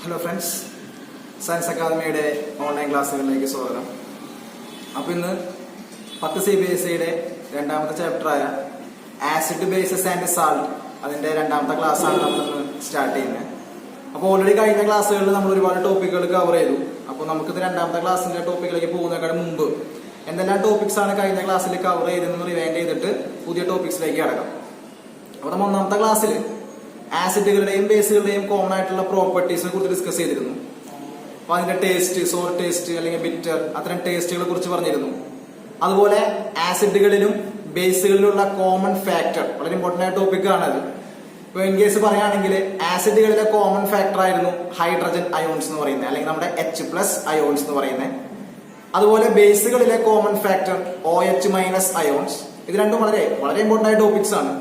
Hello friends, science അക്കാദമിയുടെ online ക്ലാസ്സുകളിലേക്ക് സ്വാഗതം. അപ്പോൾ ഇന്ന് 10 CBSEയുടെ രണ്ടാമത്തെ ചാപ്റ്ററായ ആസിഡ് ബേസസ് ആൻഡ് സാൾട്ട് അതിൻ്റെ രണ്ടാമത്തെ ക്ലാസ്സാണ് നമ്മളിന്ന് സ്റ്റാർട്ട് ചെയ്യുന്നത്. അപ്പോൾ ഓൾറെഡി കഴിഞ്ഞ ക്ലാസ്സുകളിൽ നമ്മൾ ഒരുപാട് ടോപ്പിക്കുകൾ കവർ ചെയ്തു. അപ്പോൾ നമുക്കിത് രണ്ടാമത്തെ ക്ലാസ്സിൻ്റെ ടോപ്പിക്കിലേക്ക് പോകുന്നതിനേക്കാൾ മുമ്പ് എന്തെല്ലാം ടോപ്പിക്സ് ആണ് കഴിഞ്ഞ ക്ലാസ്സിൽ കവർ ചെയ്തതെന്ന് റിവൈൻഡ് ചെയ്തിട്ട് പുതിയ ടോപ്പിക്സിലേക്ക് കടക്കാം. അപ്പോൾ നമ്മൾ ഒന്നാമത്തെ ക്ലാസ്സിൽ ആസിഡുകളുടെയും ബേസുകളുടെയും കോമൺ ആയിട്ടുള്ള പ്രോപ്പർട്ടീസിനെ കുറിച്ച് ഡിസ്കസ് ചെയ്തിരുന്നു. അപ്പൊ അതിന്റെ ടേസ്റ്റ്, സോർ ടേസ്റ്റ് അല്ലെങ്കിൽ ബിറ്റർ, അത്തരം ടേസ്റ്റുകളെ കുറിച്ച് പറഞ്ഞിരുന്നു. അതുപോലെ ആസിഡുകളിലും ബേസുകളിലുള്ള കോമൺ ഫാക്ടർ വളരെ ഇമ്പോർട്ടന്റ് ആയ ടോപ്പിക് ആണത്. ഇപ്പൊ ഇൻ കേസ് പറയുകയാണെങ്കിൽ ആസിഡുകളിലെ കോമൺ ഫാക്ടർ ആയിരുന്നു ഹൈഡ്രജൻ അയോൺസ് എന്ന് പറയുന്നത്, അല്ലെങ്കിൽ നമ്മുടെ H+ അയോൺസ് എന്ന് പറയുന്നത്. അതുപോലെ ബേസുകളിലെ കോമൺ ഫാക്ടർ OH- അയോൺസ്. ഇത് രണ്ടും വളരെ വളരെ ഇമ്പോർട്ടന്റ് ആയ ടോപ്പിക്സ് ആണ്.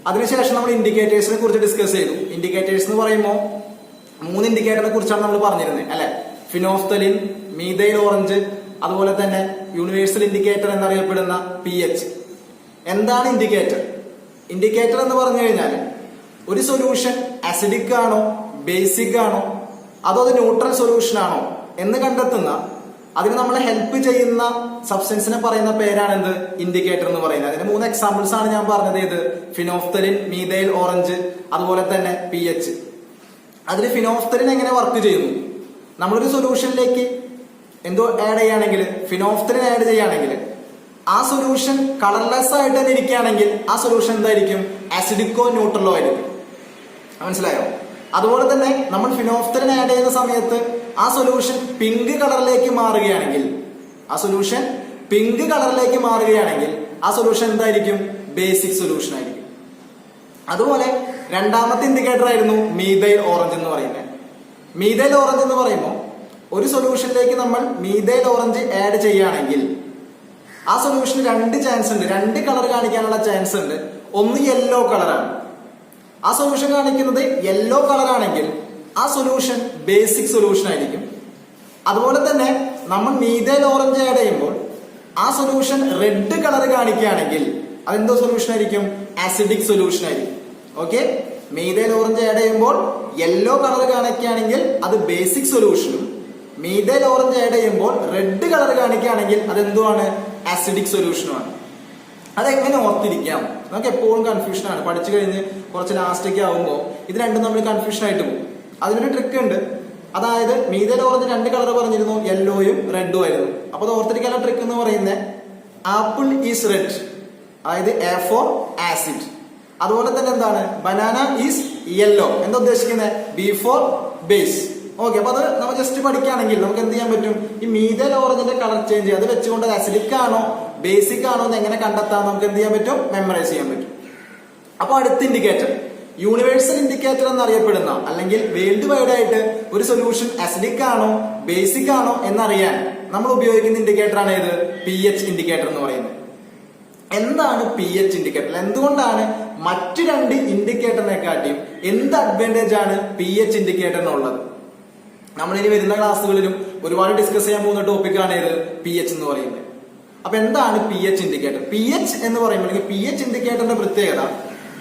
അതിനുശേഷം നമ്മൾ ഇൻഡിക്കേറ്റേഴ്സിനെ കുറിച്ച് ഡിസ്കസ് ചെയ്തു. ഇൻഡിക്കേറ്റേഴ്സ് എന്ന് പറയുമ്പോൾ 3 ഇൻഡിക്കേറ്ററിനെ കുറിച്ചാണ് നമ്മൾ പറഞ്ഞിരുന്നത് അല്ലെ. ഫിനോഫ്തലിൻ, മീഥൈൽ ഓറഞ്ച്, അതുപോലെ തന്നെ യൂണിവേഴ്സൽ ഇൻഡിക്കേറ്റർ എന്നറിയപ്പെടുന്ന pH. എന്താണ് ഇൻഡിക്കേറ്റർ? ഇൻഡിക്കേറ്റർ എന്ന് പറഞ്ഞു കഴിഞ്ഞാൽ ഒരു സൊല്യൂഷൻ അസിഡിക് ആണോ, ബേസിക് ആണോ, അതോ അത് ന്യൂട്രൽ സൊല്യൂഷൻ ആണോ എന്ന് കണ്ടെത്തുന്ന, അതിന് നമ്മളെ ഹെൽപ്പ് ചെയ്യുന്ന സബ്സ്റ്റൻസിനെ പറയുന്ന പേരാണ് എന്ത്? ഇൻഡിക്കേറ്റർ എന്ന് പറയുന്നത്. അതിന്റെ 3 എക്സാമ്പിൾസ് ആണ് ഞാൻ പറഞ്ഞത്. ഇത് ഫിനോഫ്തലിൻ, മീഥൈൽ ഓറഞ്ച്, അതുപോലെ തന്നെ pH. അതിൽ ഫിനോഫ്തലിൻ എങ്ങനെ വർക്ക് ചെയ്യുന്നു? നമ്മളൊരു സൊല്യൂഷനിലേക്ക് എന്തോ ആഡ് ചെയ്യുകയാണെങ്കിൽ, ഫിനോഫ്തലിൻ ആഡ് ചെയ്യുകയാണെങ്കിൽ ആ സൊല്യൂഷൻ കളർലെസ് ആയിട്ട് തന്നെ ഇരിക്കുകയാണെങ്കിൽ ആ സൊല്യൂഷൻ എന്തായിരിക്കും? ആസിഡിക്കോ ന്യൂട്രലോ ആയിരിക്കും. മനസ്സിലായോ? അതുപോലെ തന്നെ നമ്മൾ ഫിനോഫ്തലിൻ ആഡ് ചെയ്യുന്ന സമയത്ത് ആ സൊല്യൂഷൻ പിങ്ക് കളറിലേക്ക് മാറുകയാണെങ്കിൽ, ആ സൊല്യൂഷൻ എന്തായിരിക്കും? ബേസിക് സൊല്യൂഷൻ ആയിരിക്കും. അതുപോലെ രണ്ടാമത്തെ ഇൻഡിക്കേറ്റർ ആയിരുന്നു മീഥൈൽ ഓറഞ്ച് എന്ന് പറയുന്നത്. മീഥൈൽ ഓറഞ്ച് എന്ന് പറയുമ്പോൾ ഒരു സൊല്യൂഷനിലേക്ക് നമ്മൾ മീഥൈൽ ഓറഞ്ച് ആഡ് ചെയ്യുകയാണെങ്കിൽ ആ സൊല്യൂഷന് 2 ചാൻസ് ഉണ്ട്, 2 കളർ കാണിക്കാനുള്ള ചാൻസ് ഉണ്ട്. ഒന്ന് യെല്ലോ കളറാണ്. ആ സൊല്യൂഷൻ കാണിക്കുന്നത് യെല്ലോ കളർ ആണെങ്കിൽ ആ സൊല്യൂഷൻ ബേസിക് സൊല്യൂഷൻ ആയിരിക്കും. അതുപോലെ തന്നെ നമ്മൾ മീഥൈൽ ഓറഞ്ച് ആഡ് ചെയ്യുമ്പോൾ ആ സൊല്യൂഷൻ റെഡ് കളർ കാണിക്കുകയാണെങ്കിൽ അതെന്തോ സൊല്യൂഷൻ ആയിരിക്കും? ആസിഡിക് സൊല്യൂഷൻ ആയിരിക്കും. ഓക്കെ, മീഥൈൽ ഓറഞ്ച് ആഡ് ചെയ്യുമ്പോൾ യെല്ലോ കളർ കാണിക്കുകയാണെങ്കിൽ അത് ബേസിക് സൊല്യൂഷനും, മീഥൈൽ ഓറഞ്ച് ആഡ് ചെയ്യുമ്പോൾ റെഡ് കളർ കാണിക്കുകയാണെങ്കിൽ അതെന്തുമാണ്? ആസിഡിക് സൊല്യൂഷനുമാണ്. അതെങ്ങനെ ഓർത്തിരിക്കാം? നമുക്ക് എപ്പോഴും കൺഫ്യൂഷൻ ആണ്. പഠിച്ചു കഴിഞ്ഞ് കുറച്ച് ലാസ്റ്റേക്ക് ആവുമ്പോൾ ഇത് രണ്ടും നമ്മൾ കൺഫ്യൂഷൻ ആയിട്ട് പോകും. അതിനൊരു ട്രിക്ക് ഉണ്ട്. അതായത് മീഥൈൽ ഓറഞ്ച് 2 കളർ പറഞ്ഞിരുന്നു, യെല്ലോയും റെഡും ആയിരുന്നു. അപ്പൊ അത് ഓർത്തിരിക്കാനുള്ള ട്രിക്ക് എന്ന് പറയുന്നത് ആപ്പിൾ ഈസ് റെഡ്, അതായത് A ഫോർ ആസിഡ്. അതുപോലെ തന്നെ എന്താണ്? Banana is yellow. എന്താ ഉദ്ദേശിക്കുന്നത്? B four base. ഓക്കെ, അപ്പൊ അത് നമ്മൾ ജസ്റ്റ് പഠിക്കുകയാണെങ്കിൽ നമുക്ക് എന്ത് ചെയ്യാൻ പറ്റും? ഈ മീഥൈൽ ഓറഞ്ചിന്റെ കളർ ചേഞ്ച് അത് വെച്ചുകൊണ്ട് ആസിഡിക് ആണോ ബേസിക് ആണോ എന്ന് എങ്ങനെ കണ്ടെത്താൻ നമുക്ക് എന്ത് ചെയ്യാൻ പറ്റും? മെമ്മറൈസ് ചെയ്യാൻ പറ്റും. അപ്പൊ അടുത്ത ഇൻഡിക്കേറ്റർ യൂണിവേഴ്സൽ ഇൻഡിക്കേറ്റർ എന്നറിയപ്പെടുന്ന, അല്ലെങ്കിൽ വേൾഡ് വൈഡ് ആയിട്ട് ഒരു സൊല്യൂഷൻ അസിഡിക് ആണോ ബേസിക് ആണോ എന്നറിയാൻ നമ്മൾ ഉപയോഗിക്കുന്ന ഇൻഡിക്കേറ്റർ ആണ് ഏത്? pH ഇൻഡിക്കേറ്റർ എന്ന് പറയുന്നത്. എന്താണ് pH ഇൻഡിക്കേറ്റർ? എന്തുകൊണ്ടാണ് മറ്റു 2 ഇൻഡിക്കേറ്ററിനെക്കാട്ടിയും എന്ത് അഡ്വാൻറ്റേജ് ആണ് pH ഇൻഡിക്കേറ്ററിനുള്ളത്? നമ്മളിനി വരുന്ന ക്ലാസ്സുകളിലും ഒരുപാട് ഡിസ്കസ് ചെയ്യാൻ പോകുന്ന ടോപ്പിക്കാണ് ഏത്? pH എന്ന് പറയുന്നത്. അപ്പൊ എന്താണ് pH ഇൻഡിക്കേറ്റർ? pH എന്ന് പറയുമ്പോൾ, അല്ലെങ്കിൽ pH ഇൻഡിക്കേറ്ററിന്റെ പ്രത്യേകത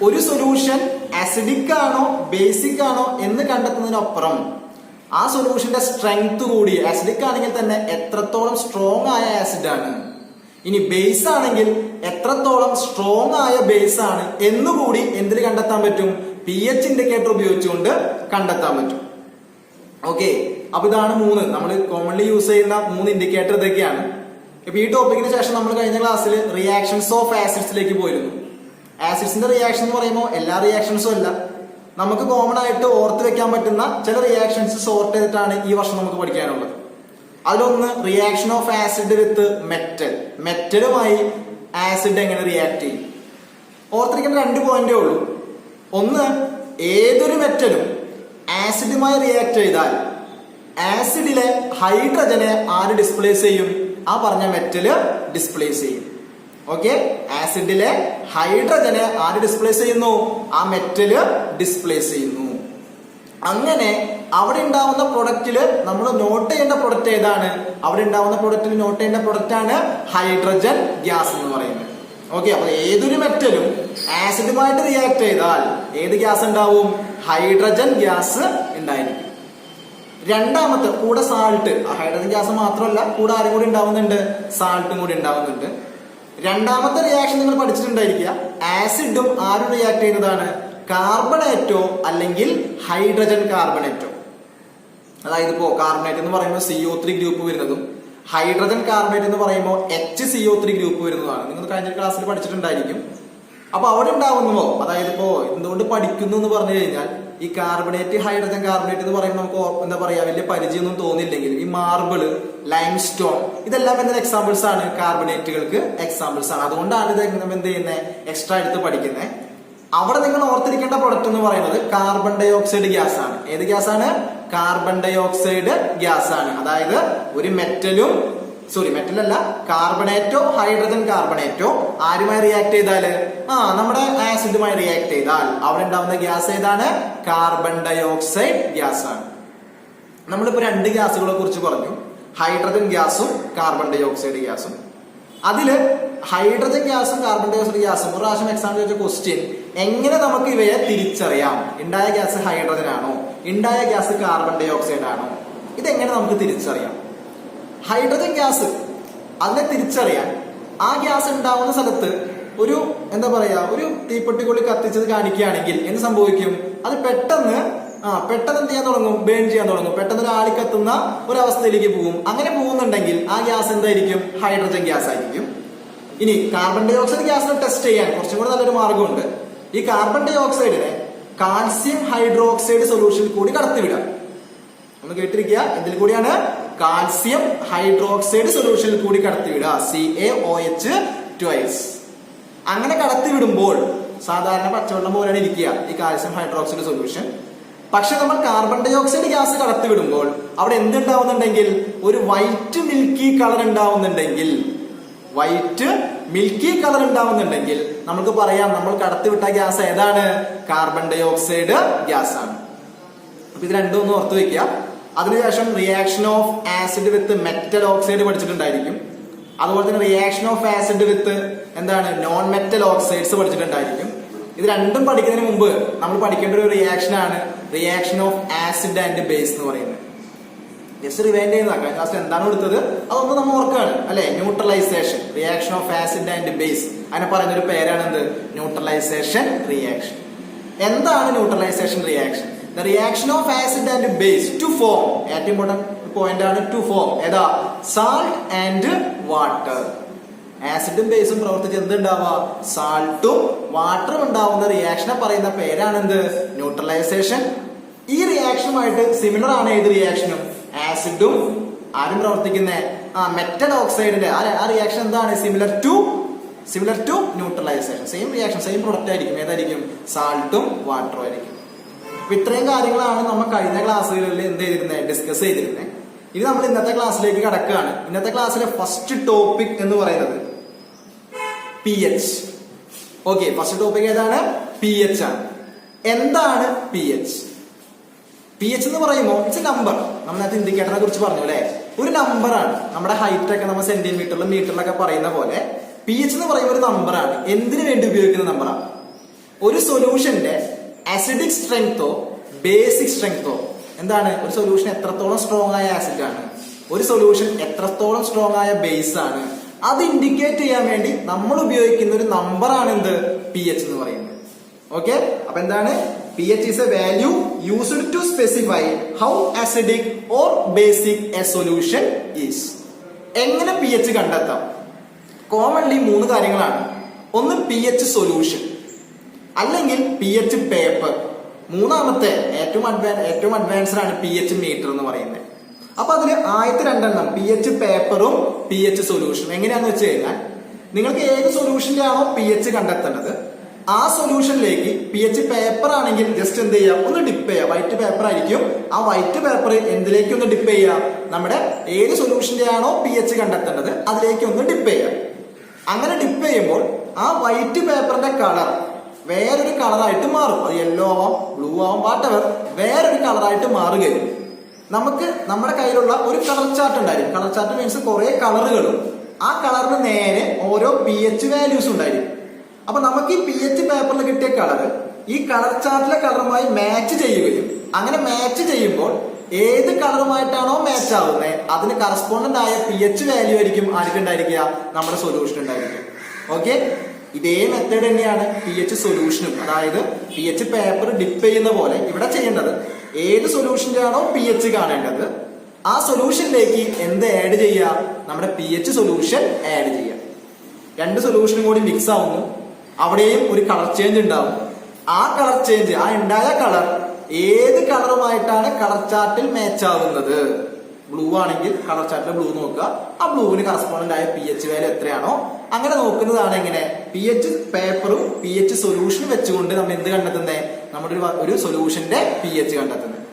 ഒരു സൊല്യൂഷൻ അസിഡിക് ആണോ ബേസിക് ആണോ എന്ന് കണ്ടെത്തുന്നതിനപ്പുറം ആ സൊല്യൂഷന്റെ സ്ട്രെങ്ത് കൂടി, അസിഡിക് ആണെങ്കിൽ തന്നെ എത്രത്തോളം സ്ട്രോങ് ആയ ആസിഡ് ആണ്, ഇനി ബേസ് ആണെങ്കിൽ എത്രത്തോളം സ്ട്രോങ് ആയ ബേസ് ആണ് എന്നുകൂടി എന്തിൽ കണ്ടെത്താൻ പറ്റും? pH ഇൻഡിക്കേറ്റർ ഉപയോഗിച്ചുകൊണ്ട് കണ്ടെത്താൻ പറ്റും. ഓക്കെ, അപ്പൊ ഇതാണ് 3 നമ്മൾ കോമൺലി യൂസ് ചെയ്യുന്ന 3 ഇൻഡിക്കേറ്റർ ഇതൊക്കെയാണ്. ഇപ്പൊ ഈ ടോപ്പിക്കിന് ശേഷം നമ്മൾ കഴിഞ്ഞ ക്ലാസ്സിൽ റിയാക്ഷൻസ് ഓഫ് ആസിഡ്സിലേക്ക് പോയിരുന്നു. ആസിഡ്സിന്റെ റിയാക്ഷൻ എന്ന് പറയുമ്പോൾ എല്ലാ റിയാക്ഷൻസും അല്ല, നമുക്ക് കോമൺ ആയിട്ട് ഓർത്ത് വെക്കാൻ പറ്റുന്ന ചില റിയാക്ഷൻസ് സോർട്ട് ചെയ്തിട്ടാണ് ഈ വർഷം നമുക്ക് പഠിക്കാനുള്ളത്. അതിലൊന്ന് reaction of acid with metal. മെറ്റലുമായി ആസിഡ് എങ്ങനെ റിയാക്ട് ചെയ്യും? ഓർത്തിരിക്കേണ്ട 2 പോയിന്റേ ഉള്ളൂ. ഒന്ന്, ഏതൊരു മെറ്റലും ആസിഡുമായി റിയാക്ട് ചെയ്താൽ ആസിഡിലെ ഹൈഡ്രജനെ ആര് ഡിസ്പ്ലേസ് ചെയ്യും? ആ പറഞ്ഞ മെറ്റല് ഡിസ്പ്ലേസ് ചെയ്യും. ഓക്കെ, ആസിഡിലെ ഹൈഡ്രജനെ ആര് ഡിസ്പ്ലേസ് ചെയ്യുന്നു? ആ മെറ്റല് ഡിസ്പ്ലേസ് ചെയ്യുന്നു. അങ്ങനെ അവിടെ ഉണ്ടാവുന്ന പ്രൊഡക്റ്റില് നമ്മൾ നോട്ട് ചെയ്യേണ്ട പ്രൊഡക്റ്റ് ഏതാണ്? അവിടെ ഉണ്ടാവുന്ന പ്രൊഡക്റ്റിൽ നോട്ട് ചെയ്യേണ്ട പ്രൊഡക്റ്റ് ആണ് ഹൈഡ്രജൻ ഗ്യാസ് എന്ന് പറയുന്നത്. ഓക്കെ, അപ്പൊ ഏതൊരു മെറ്റലും ആസിഡുമായിട്ട് റിയാക്ട് ചെയ്താൽ ഏത് ഗ്യാസ് ഉണ്ടാവും? ഹൈഡ്രജൻ ഗ്യാസ് ഉണ്ടായിരിക്കും. രണ്ടാമത്തെ കൂടെ സാൾട്ട്, ഹൈഡ്രജൻ ഗ്യാസ് മാത്രമല്ല കൂടെ ആരും കൂടി ഉണ്ടാവുന്നുണ്ട്, സാൾട്ടും കൂടി ഉണ്ടാവുന്നുണ്ട്. രണ്ടാമത്തെ റിയാക്ഷൻ നിങ്ങൾ പഠിച്ചിട്ടുണ്ടായിരിക്കുക, ആസിഡും ആരും റിയാക്ട് ചെയ്യുന്നതാണ്, കാർബണേറ്റോ അല്ലെങ്കിൽ ഹൈഡ്രജൻ കാർബണേറ്റോ. അതായത് ഇപ്പോ കാർബണേറ്റ് എന്ന് പറയുമ്പോൾ CO3 ഗ്രൂപ്പ് വരുന്നതും ഹൈഡ്രജൻ കാർബണേറ്റ് എന്ന് പറയുമ്പോൾ HCO3 ഗ്രൂപ്പ് വരുന്നതാണ്. നിങ്ങൾ കഴിഞ്ഞ ക്ലാസ്സിൽ പഠിച്ചിട്ടുണ്ടായിരിക്കും. അപ്പൊ അവിടെ ഉണ്ടാവുന്നതോ, അതായത് ഇപ്പോ എന്തുകൊണ്ട് പഠിക്കുന്നു എന്ന് പറഞ്ഞു കഴിഞ്ഞാൽ ഈ കാർബണേറ്റ് ഹൈഡ്രജൻ കാർബണേറ്റ് എന്ന് പറയുമ്പോൾ നമുക്ക് എന്താ പറയാ വലിയ പരിചയമൊന്നും തോന്നില്ലെങ്കിൽ ഈ മാർബിള്, ലൈം സ്റ്റോൺ ഇതെല്ലാം എന്തെങ്കിലും എക്സാമ്പിൾസ് ആണ്, കാർബണേറ്റുകൾക്ക് എക്സാമ്പിൾസ് ആണ്. അതുകൊണ്ടാണ് ഇത് എന്ത് ചെയ്യുന്നത്, എക്സ്ട്രാ എടുത്ത് പഠിക്കുന്നത്. അവിടെ നിങ്ങൾ ഓർത്തിരിക്കേണ്ട പ്രൊഡക്റ്റ് എന്ന് പറയുന്നത് കാർബൺ ഡൈ ഓക്സൈഡ് ഗ്യാസ് ആണ്. ഏത് ഗ്യാസ് ആണ്? കാർബൺ ഡൈ ഓക്സൈഡ് ഗ്യാസ് ആണ്. അതായത് ഒരു മെറ്റലല്ല, കാർബണേറ്റോ ഹൈഡ്രജൻ കാർബണേറ്റോ ആരുമായി റിയാക്ട് ചെയ്താല്, നമ്മുടെ ആസിഡുമായി റിയാക്ട് ചെയ്താൽ അവിടെ ഉണ്ടാവുന്ന ഗ്യാസ് ഏതാണ്? കാർബൺ ഡൈ ഓക്സൈഡ് ഗ്യാസ് ആണ്. നമ്മളിപ്പോ രണ്ട് ഗ്യാസുകളെ കുറിച്ച് പറഞ്ഞു, ഹൈഡ്രജൻ ഗ്യാസും കാർബൺ ഡൈ ഓക്സൈഡ് ഗ്യാസും. അതില് ഹൈഡ്രജൻ ഗ്യാസും കാർബൺ ഡൈ ഓക്സൈഡ് ഗ്യാസും ഒരു പ്രാവശ്യം എക്സാം ചോദിച്ച ക്വസ്റ്റ്യൻ, എങ്ങനെ നമുക്ക് ഇവയെ തിരിച്ചറിയാം? ഉണ്ടായ ഗ്യാസ് ഹൈഡ്രജൻ ആണോ, ഉണ്ടായ ഗ്യാസ് കാർബൺ ഡൈ ഓക്സൈഡ് ആണോ? ഇതെങ്ങനെ നമുക്ക് തിരിച്ചറിയാം? ഹൈഡ്രജൻ ഗ്യാസ്, അതിനെ തിരിച്ചറിയാൻ ആ ഗ്യാസ് ഉണ്ടാവുന്ന സ്ഥലത്ത് ഒരു എന്താ പറയാ ഒരു തീപ്പെട്ടിക്കൊള്ളി കത്തിച്ചത് കാണിക്കുകയാണെങ്കിൽ എന്ത് സംഭവിക്കും? അത് പെട്ടെന്ന് എന്ത് ചെയ്യാൻ തുടങ്ങും? ബേൺ ചെയ്യാൻ തുടങ്ങും. പെട്ടെന്ന് ഒരു ആളി കത്തുന്ന ഒരവസ്ഥയിലേക്ക് പോകും. അങ്ങനെ പോകുന്നുണ്ടെങ്കിൽ ആ ഗ്യാസ് എന്തായിരിക്കും? ഹൈഡ്രജൻ ഗ്യാസ് ആയിരിക്കും. ഇനി കാർബൺ ഡൈ ഓക്സൈഡ് ഗ്യാസിനെ ടെസ്റ്റ് ചെയ്യാൻ കുറച്ചും കൂടെ നല്ലൊരു മാർഗമുണ്ട്. ഈ കാർബൺ ഡൈ ഓക്സൈഡിനെ കാൽസ്യം ഹൈഡ്രോക്സൈഡ് സൊല്യൂഷനിൽ കൂടി കടത്തിവിടാം. ഒന്ന് കേട്ടിരിക്കുക, ഇതിൽ കൂടിയാണ് കാൽസ്യം ഹൈഡ്രോക്സൈഡ് സൊല്യൂഷനിൽ കൂടി കടത്തിവിടുക, CaOH2. അങ്ങനെ കടത്തിവിടുമ്പോൾ സാധാരണ പച്ചവെള്ളം പോലെയാണ് ഇരിക്കുക ഈ കാൽസ്യം ഹൈഡ്രോക്സൈഡ് സൊല്യൂഷൻ. പക്ഷെ നമ്മൾ കാർബൺ ഡൈ ഓക്സൈഡ് ഗ്യാസ് കടത്തിവിടുമ്പോൾ അവിടെ എന്തുണ്ടാവുന്നുണ്ടെങ്കിൽ ഒരു വൈറ്റ് മിൽക്കി കളർ ഉണ്ടാവുന്നുണ്ടെങ്കിൽ, നമുക്ക് പറയാം നമ്മൾ കടത്തിവിട്ട ഗ്യാസ് ഏതാണ്? കാർബൺ ഡൈ ഓക്സൈഡ് ഗ്യാസ് ആണ്. അപ്പൊ ഇത് രണ്ടും ഒന്ന് ഓർത്ത് വെക്കുക. അതിനുശേഷം reaction of acid with metal oxide പഠിച്ചിട്ടുണ്ടായിരിക്കും. അതുപോലെ തന്നെ റിയാക്ഷൻ ഓഫ് ആസിഡ് വിത്ത് എന്താണ് നോൺ മെറ്റൽ ഓക്സൈഡ്സ് പഠിച്ചിട്ടുണ്ടായിരിക്കും. ഇത് രണ്ടും പഠിക്കുന്നതിന് മുമ്പ് നമ്മൾ പഠിക്കേണ്ട ഒരു റിയാക്ഷൻ ആണ് reaction of acid and base എന്ന് പറയുന്നത്. ജസ്റ്റ് റിവൈൻഡ് ചെയ്യുന്ന ക്ലാസ് എന്താണ് എടുത്തത് അതൊന്നും നമ്മൾ ഓർക്കുകയാണ് അല്ലെ. Neutralisation, reaction of acid and base, അതിനെ പറയുന്ന ഒരു പേരാണ് എന്ത്? Neutralisation reaction. എന്താണ് neutralisation reaction? The reaction of acid and base to form, ഏറ്റവും ഇമ്പോർട്ടന്റ് പോയിന്റ് ആണ് to form. ഏതാ? salt and water. ആസിഡും ബേസും പ്രവർത്തിച്ച് എന്തുണ്ടാവുക? സാൾട്ടും വാട്ടറും ഉണ്ടാവുന്ന റിയാക്ഷനെ പറയുന്ന പേരാണ് എന്ത്? ന്യൂട്രലൈസേഷൻ. ഈ റിയാക്ഷനുമായിട്ട് സിമിലർ ആണ് ഏത് റിയാക്ഷനും? ആസിഡും ആരും പ്രവർത്തിക്കുന്ന മെറ്റൽ ഓക്സൈഡിന്റെ ആ റിയാക്ഷൻ എന്താണ്? Similar to neutralisation. Same reaction, same product ആയിരിക്കും. ഏതായിരിക്കും? സാൾട്ടും വാട്ടറും ആയിരിക്കും. അപ്പൊ ഇത്രയും കാര്യങ്ങളാണ് നമ്മൾ കഴിഞ്ഞ ക്ലാസ്സുകളിൽ എന്ത് ചെയ്തിരുന്നത്? ഡിസ്കസ് ചെയ്തിരുന്നത്. ഇനി നമ്മൾ ഇന്നത്തെ ക്ലാസ്സിലേക്ക് കടക്കുകയാണ്. ഇന്നത്തെ ക്ലാസ്സിലെ ഫസ്റ്റ് ടോപ്പിക് എന്ന് പറയുന്നത് pH. ഓക്കെ, ഫസ്റ്റ് ടോപ്പിക് ഏതാണ്? pH ആണ്. എന്താണ് pH? pH എന്ന് പറയുമ്പോൾ ഇറ്റ്സ് എ നമ്പർ. നമ്മൾ നേരത്തെ ഇൻഡിക്കേറ്ററിനെ കുറിച്ച് പറഞ്ഞു അല്ലെ. ഒരു നമ്പറാണ്. നമ്മുടെ ഹൈറ്റ് ഒക്കെ നമ്മൾ സെന്റിമീറ്ററിലും മീറ്ററിലൊക്കെ പറയുന്ന പോലെ pH എന്ന് പറയുമ്പോൾ ഒരു നമ്പറാണ്. എന്തിനു വേണ്ടി ഉപയോഗിക്കുന്ന നമ്പറാണ്? ഒരു സൊല്യൂഷന്റെ അസിഡിക് സ്ട്രെങ്തോ ബേസിക് സ്ട്രെങ്തോ എന്താണ്? ഒരു സൊല്യൂഷൻ എത്രത്തോളം സ്ട്രോങ് ആയ ആസിഡ് ആണ്, ഒരു സൊല്യൂഷൻ എത്രത്തോളം സ്ട്രോങ് ആയ ബേസ് ആണ്, അത് ഇൻഡിക്കേറ്റ് ചെയ്യാൻ വേണ്ടി നമ്മൾ ഉപയോഗിക്കുന്ന ഒരു നമ്പറാണ് എന്ത്? pH എന്ന് പറയുന്നത്. ഓക്കെ, അപ്പൊ എന്താണ്? pH is a value used to specify how acidic or basic a solution is. എങ്ങനെ pH കണ്ടെത്താം? കോമൺലി 3 കാര്യങ്ങളാണ്. ഒന്ന് pH സൊല്യൂഷൻ, അല്ലെങ്കിൽ pH പേപ്പർ. മൂന്നാമത്തെ ഏറ്റവും അഡ്വാൻസ്ഡ് ആണ് pH മീറ്റർ എന്ന് പറയുന്നത്. അപ്പൊ അതിന് ആദ്യത്തെ രണ്ടെണ്ണം pH പേപ്പറും pH സൊല്യൂഷനും എങ്ങനെയാന്ന് വെച്ച് കഴിഞ്ഞാൽ, നിങ്ങൾക്ക് ഏത് സൊല്യൂഷന്റെ ആണോ pH കണ്ടെത്തേണ്ടത് ആ സൊല്യൂഷനിലേക്ക് pH പേപ്പർ ആണെങ്കിൽ ജസ്റ്റ് എന്ത് ചെയ്യാം? ഒന്ന് ഡിപ്പ് ചെയ്യാം. വൈറ്റ് പേപ്പർ ആയിരിക്കും. ആ വൈറ്റ് പേപ്പർ എന്തിലേക്ക് ഒന്ന് ഡിപ്പ് ചെയ്യാം? നമ്മുടെ ഏത് സൊല്യൂഷന്റെ ആണോ pH കണ്ടെത്തേണ്ടത് അതിലേക്ക് ഒന്ന് ഡിപ്പ് ചെയ്യാം. അങ്ങനെ ഡിപ്പ് ചെയ്യുമ്പോൾ ആ വൈറ്റ് പേപ്പറിന്റെ കളർ വേറൊരു കളറായിട്ട് മാറും. അത് യെല്ലോ ആവാം, ബ്ലൂ ആവാം, വാട്ടെവർ, വേറൊരു കളറായിട്ട് മാറുകയും നമുക്ക് നമ്മുടെ കയ്യിലുള്ള ഒരു കളർ ചാർട്ട് ഉണ്ടായിരിക്കും. കളർ ചാർട്ട് മീൻസ് കുറെ കളറുകളും ആ കളറിന് നേരെ ഓരോ pH വാല്യൂസ് ഉണ്ടായിരിക്കും. അപ്പൊ നമുക്ക് ഈ pH പേപ്പറിൽ കിട്ടിയ കളർ ഈ കളർ ചാർട്ടിലെ കളറുമായി മാച്ച് ചെയ്യുകയും അങ്ങനെ മാച്ച് ചെയ്യുമ്പോൾ ഏത് കളറുമായിട്ടാണോ മാച്ച് ആവുന്നത് അതിന് കറസ്പോണ്ടന്റ് ആയ pH വാല്യൂ ആയിരിക്കും ആർക്ക് ഉണ്ടായിരിക്കുക, നമ്മുടെ സൊല്യൂഷൻ ഉണ്ടായിരിക്കും. ഓക്കെ, ഇതേ മെത്തേഡ് തന്നെയാണ് pH സൊല്യൂഷനും. അതായത് pH പേപ്പർ ഡിപ്പ് ചെയ്യുന്ന പോലെ ഇവിടെ ചെയ്യേണ്ടത്, ഏത് സൊല്യൂഷന്റെ ആണോ pH കാണേണ്ടത് ആ സൊല്യൂഷനിലേക്ക് എന്ത് ആഡ് ചെയ്യുക, നമ്മുടെ pH സൊല്യൂഷൻ ആഡ് ചെയ്യുക. രണ്ട് സൊല്യൂഷനും കൂടി മിക്സ് ആവുന്നു, അവിടെയും ഒരു കളർ ചേഞ്ച് ഉണ്ടാവും. ആ കളർ ചേഞ്ച്, ആ ഉണ്ടായ കളർ ഏത് കളറുമായിട്ടാണ് കളർ ചാർട്ടിൽ മാച്ച് ആവുന്നത്. ബ്ലൂ ആണെങ്കിൽ കളർ ചാർട്ടിലെ ബ്ലൂ നോക്കുക, ആ ബ്ലൂവിന് കറസ്പോണ്ടന്റ് ആയ pH വാല്യൂ എത്രയാണോ അങ്ങനെ നോക്കുന്നതാണ് എങ്ങനെ pH പേപ്പറും pH സൊല്യൂഷനും വെച്ചുകൊണ്ട് നമ്മൾ എന്ത് കണ്ടെത്തുന്നത്, നമ്മുടെ ഒരു സൊല്യൂഷന്റെ pH കണ്ടെത്തുന്നത്.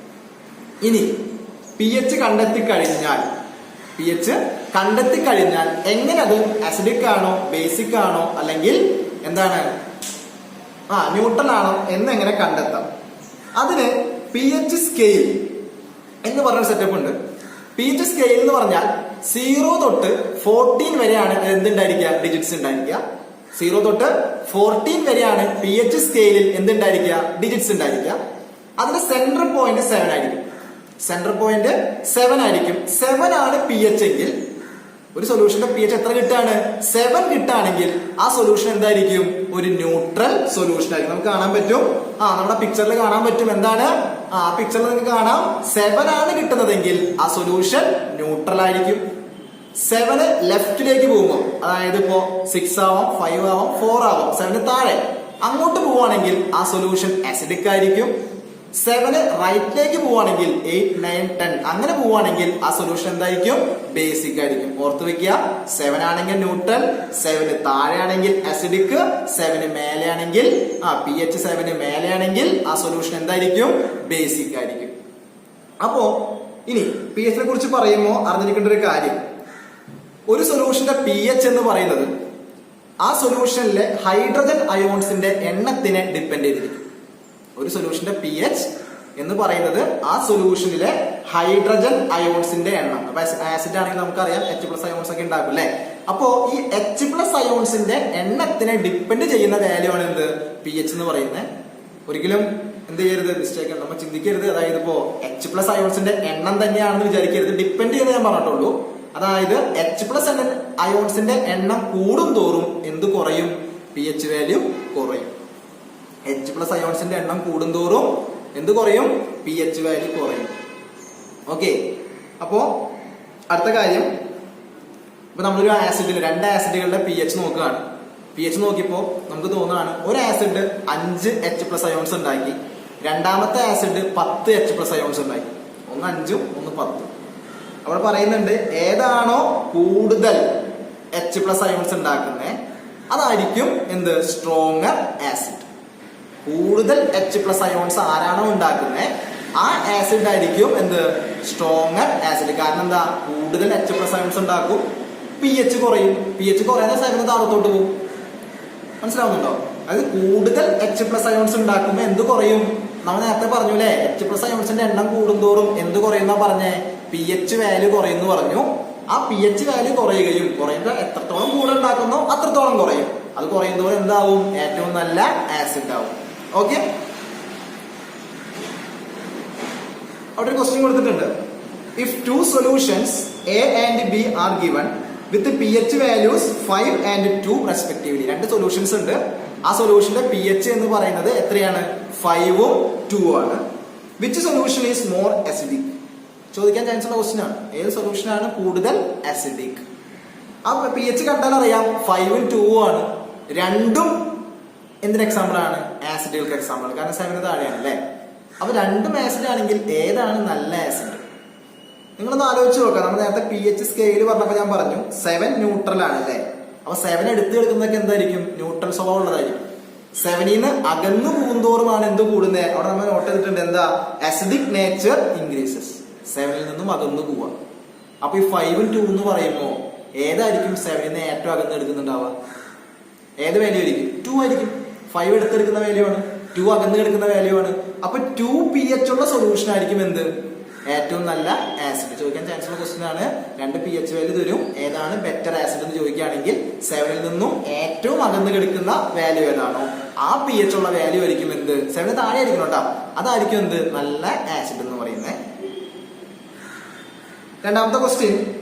ഇനി pH കണ്ടെത്തി കഴിഞ്ഞാൽ എങ്ങനെ അത് അസിഡിക് ആണോ ബേസിക് ആണോ അല്ലെങ്കിൽ എന്താണ് ന്യൂട്രൽ ആണോ എന്ന് എങ്ങനെ കണ്ടെത്താം. അതിന് pH സ്കെയിൽ എന്ന് പറഞ്ഞ സെറ്റപ്പ് ഉണ്ട്. pH സ്കെയിൽ എന്ന് പറഞ്ഞാൽ 0 തൊട്ട് 14 വരെയാണ് എന്തുണ്ടായിരിക്കുക, ഡിജിറ്റ്സ് ഉണ്ടായിരിക്കുക. 0 തൊട്ട് 14 വരെയാണ് pH സ്കെയിലിൽ എന്തുണ്ടായിരിക്കുക, ഡിജിറ്റ്സ് ഉണ്ടായിരിക്കുക. അതിന്റെ സെന്റർ പോയിന്റ് 7 ആയിരിക്കും. 7 ആണ് pH എങ്കിൽ ഒരു സൊല്യൂഷന്റെ pH എത്ര കിട്ടാണ്, 7 കിട്ടാണെങ്കിൽ ആ സൊല്യൂഷൻ എന്തായിരിക്കും, ഒരു ന്യൂട്രൽ സൊല്യൂഷൻ ആയിരിക്കും. നമുക്ക് കാണാൻ പറ്റും, നമ്മുടെ പിക്ചറിൽ കാണാൻ പറ്റും. എന്താണ് ആ പിക്ചറിൽ നിങ്ങൾക്ക് കാണാം, 7 ആണ് കിട്ടുന്നതെങ്കിൽ ആ സൊല്യൂഷൻ ന്യൂട്രൽ ആയിരിക്കും. 7 ലെഫ്റ്റിലേക്ക് പോകുമ്പോൾ, അതായത് ഇപ്പോ 6 ആവാം, 5 ആവാം, 4 ആവാം, 7 താഴെ അങ്ങോട്ട് പോവുകയാണെങ്കിൽ ആ സൊല്യൂഷൻ അസിഡിക് ആയിരിക്കും. 7 റൈറ്റിലേക്ക് പോവുകയാണെങ്കിൽ 8, 9, 10 അങ്ങനെ പോവുകയാണെങ്കിൽ ആ സൊല്യൂഷൻ എന്തായിരിക്കും, ബേസിക് ആയിരിക്കും. ഓർത്ത് വെക്കുക, 7 ആണെങ്കിൽ ന്യൂട്രൽ, 7 താഴെയാണെങ്കിൽ അസിഡിക്, 7 മേലെയാണെങ്കിൽ pH 7 മേലെയാണെങ്കിൽ ആ സൊല്യൂഷൻ എന്തായിരിക്കും, ബേസിക് ആയിരിക്കും. അപ്പോ ഇനി pH നെ കുറിച്ച് പറയുമ്പോൾ അറിഞ്ഞിരിക്കേണ്ട ഒരു കാര്യം, ഒരു സൊല്യൂഷന്റെ pH എന്ന് പറയുന്നത് ആ സൊല്യൂഷനിലെ ഹൈഡ്രജൻ അയോൺസിന്റെ എണ്ണത്തിനെ ഡിപ്പെൻഡ് ചെയ്തിരിക്കും. ഒരു സൊല്യൂഷന്റെ pH എന്ന് പറയുന്നത് ആ സൊല്യൂഷനിലെ ഹൈഡ്രജൻ അയോൺസിന്റെ എണ്ണം. അപ്പൊ ആസിഡ് ആണെങ്കിൽ നമുക്കറിയാം H+ അയോൺസ് ഒക്കെ ഉണ്ടാകും അല്ലെ. അപ്പോ ഈ H+ അയോൺസിന്റെ എണ്ണത്തിനെ ഡിപ്പെൻഡ് ചെയ്യുന്ന വാല്യൂ ആണ് എന്ത്, pH എന്ന് പറയുന്നത്. ഒരിക്കലും എന്ത് ചെയ്യരുത്, മിസ്റ്റേക്ക് നമ്മൾ ചിന്തിക്കരുത്. അതായത് ഇപ്പോ H+ അയോൺസിന്റെ എണ്ണം തന്നെയാണെന്ന് വിചാരിക്കരുത്, ഡിപ്പെൻഡ് ചെയ്യുന്നത് ഞാൻ പറഞ്ഞിട്ടുള്ളൂ. അതായത് H+ അയോൺസിന്റെ എണ്ണം കൂടും തോറും എന്ത് കുറയും, pH വാല്യൂ കുറയും. H+ അയോൺസിന്റെ എണ്ണം കൂടുന്തോറും എന്ത് കുറയും, pH വാല്യൂ കുറയും. ഓക്കെ, അപ്പോ അടുത്ത കാര്യം, ഇപ്പൊ നമ്മളൊരു ആസിഡിന്, രണ്ട് ആസിഡുകളുടെ pH നോക്കുകയാണ്. pH നോക്കിയപ്പോ നമുക്ക് തോന്നുകയാണ് ഒരു ആസിഡ് 5 H+ അയോൺസ് ഉണ്ടാക്കി, രണ്ടാമത്തെ ആസിഡ് 10 H+ അയോൺസ് ഉണ്ടാക്കി. ഒന്ന് 5ഉം ഒന്ന് 10ഉം. അവിടെ പറയുന്നുണ്ട് ഏതാണോ കൂടുതൽ H+ അയോൺസ് ഉണ്ടാക്കുന്നത് അതായിരിക്കും എന്ത്, സ്ട്രോങ്ങർ ആസിഡ്. കൂടുതൽ H+ അയോൺസ് ആരാണോ ഉണ്ടാക്കുന്നത് ആ ആസിഡ് ആയിരിക്കും എന്ത്, സ്ട്രോങ്ങർ ആസിഡ്. കാരണം എന്താ, കൂടുതൽ H+ അയോൺസ് ഉണ്ടാക്കും, pH കുറയും. pH കുറയാതെ 7 താഴത്തോട്ട് പോകും. മനസ്സിലാവുന്നുണ്ടോ? അതായത് കൂടുതൽ H+ അയോൺസ് ഉണ്ടാക്കുമ്പോൾ എന്ത് കുറയും, നമ്മൾ നേരത്തെ പറഞ്ഞു അല്ലെ, H+ അയോൺസിന്റെ എണ്ണം കൂടുന്തോറും എന്ത് കുറയുന്ന പറഞ്ഞേ, pH വാല്യൂ കുറയുന്നു പറഞ്ഞു. ആ pH വാല്യൂ കുറയുകയും, കുറയുമ്പോൾ എത്രത്തോളം കൂടുതൽ ഉണ്ടാക്കുന്നോ അത്രത്തോളം കുറയും. അത് കുറയുന്നതോടെ എന്താവും, ഏറ്റവും നല്ല ആസിഡ് ആവും. ഓക്കെ, അവിടെ ഒരു ക്വസ്റ്റ്യൻ കൊടുത്തിട്ടുണ്ട്. If 2 solutions A and B are given with pH values 5 and 2 respectively. രണ്ട് സൊല്യൂഷൻസ് ഉണ്ട്. ആ സൊല്യൂഷന്റെ pH എന്ന് പറയുന്നത് എത്രയാണ്, 5ഉം 2ഉം ആണ്. Which solution is more acidic? ചോദിക്കാൻ ചാൻസ് ഉള്ള ക്വസ്റ്റ്യൻ ആണ്. ഏത് സൊല്യൂഷൻ ആണ് കൂടുതൽ അസിഡിക്? ആ pH കണ്ടാൽ അറിയാം 5ഉം 2ഉം ആണ്. രണ്ടും എന്തിന് എക്സാമ്പിൾ ആണ്, ആസിഡുകൾക്ക് എക്സാമ്പിൾ. കാരണം 7 താഴെയാണ് അല്ലെ. അപ്പൊ രണ്ടും ആസിഡ് ആണെങ്കിൽ ഏതാണ് നല്ല ആസിഡ്? നിങ്ങളൊന്ന് ആലോചിച്ച് നോക്കാം. നമ്മൾ നേരത്തെ pH സ്കെയിൽ പറഞ്ഞപ്പോൾ ഞാൻ പറഞ്ഞു 7 ന്യൂട്രൽ ആണ് അല്ലെ. അപ്പൊ 7 എടുക്കുന്നതൊക്കെ എന്തായിരിക്കും, ന്യൂട്രൽ സ്വഭാവം ഉള്ളതായിരിക്കും. 7ന്ന് അകന്നു പോകുന്തോറുമാണ് എന്ത് കൂടുന്നത്, അവിടെ നമ്മൾ നോട്ട് ചെയ്തിട്ടുണ്ട് എന്താ, അസിഡിക് നേച്ചർ ഇൻക്രീസസ്. 7ൽ നിന്നും അകന്നു പോവാ. അപ്പൊ ഈ 5ഉം 2 എന്ന് പറയുമ്പോ ഏതായിരിക്കും 7ന്ന് ഏറ്റവും അകന്ന് എടുക്കുന്നുണ്ടാവുക? ഏത് വാല്യൂ ആയിരിക്കും? 2 ആയിരിക്കും. 5 എടുത്തെടുക്കുന്ന വാല്യൂ ആണ്, 2 അകന്ന് എടുക്കുന്ന വാല്യൂ ആണ്. അപ്പൊ 2 pH ഉള്ള സൊല്യൂഷൻ ആയിരിക്കും എന്ത്, ഏറ്റവും നല്ല ആസിഡ്. ചോദിക്കാൻ ചാൻസ് ഉള്ള ക്വസ്റ്റ്യൻ ആണ്. 2 pH വാല്യൂ തരും, ഏതാണ് ബെറ്റർ ആസിഡ് എന്ന് ചോദിക്കുകയാണെങ്കിൽ 7ൽ നിന്നും ഏറ്റവും അകന്ന് കിടക്കുന്ന വാല്യൂ ഏതാണോ ആ പി എച്ച് ഉള്ള വാല്യൂ ആയിരിക്കും എന്ത് 7 താഴെ ആയിരിക്കണം കേട്ടോ. അതായിരിക്കും എന്ത് നല്ല ആസിഡ് എന്ന് പറയുന്നത്. രണ്ടാമത്തെ ക്വസ്റ്റ്യൻ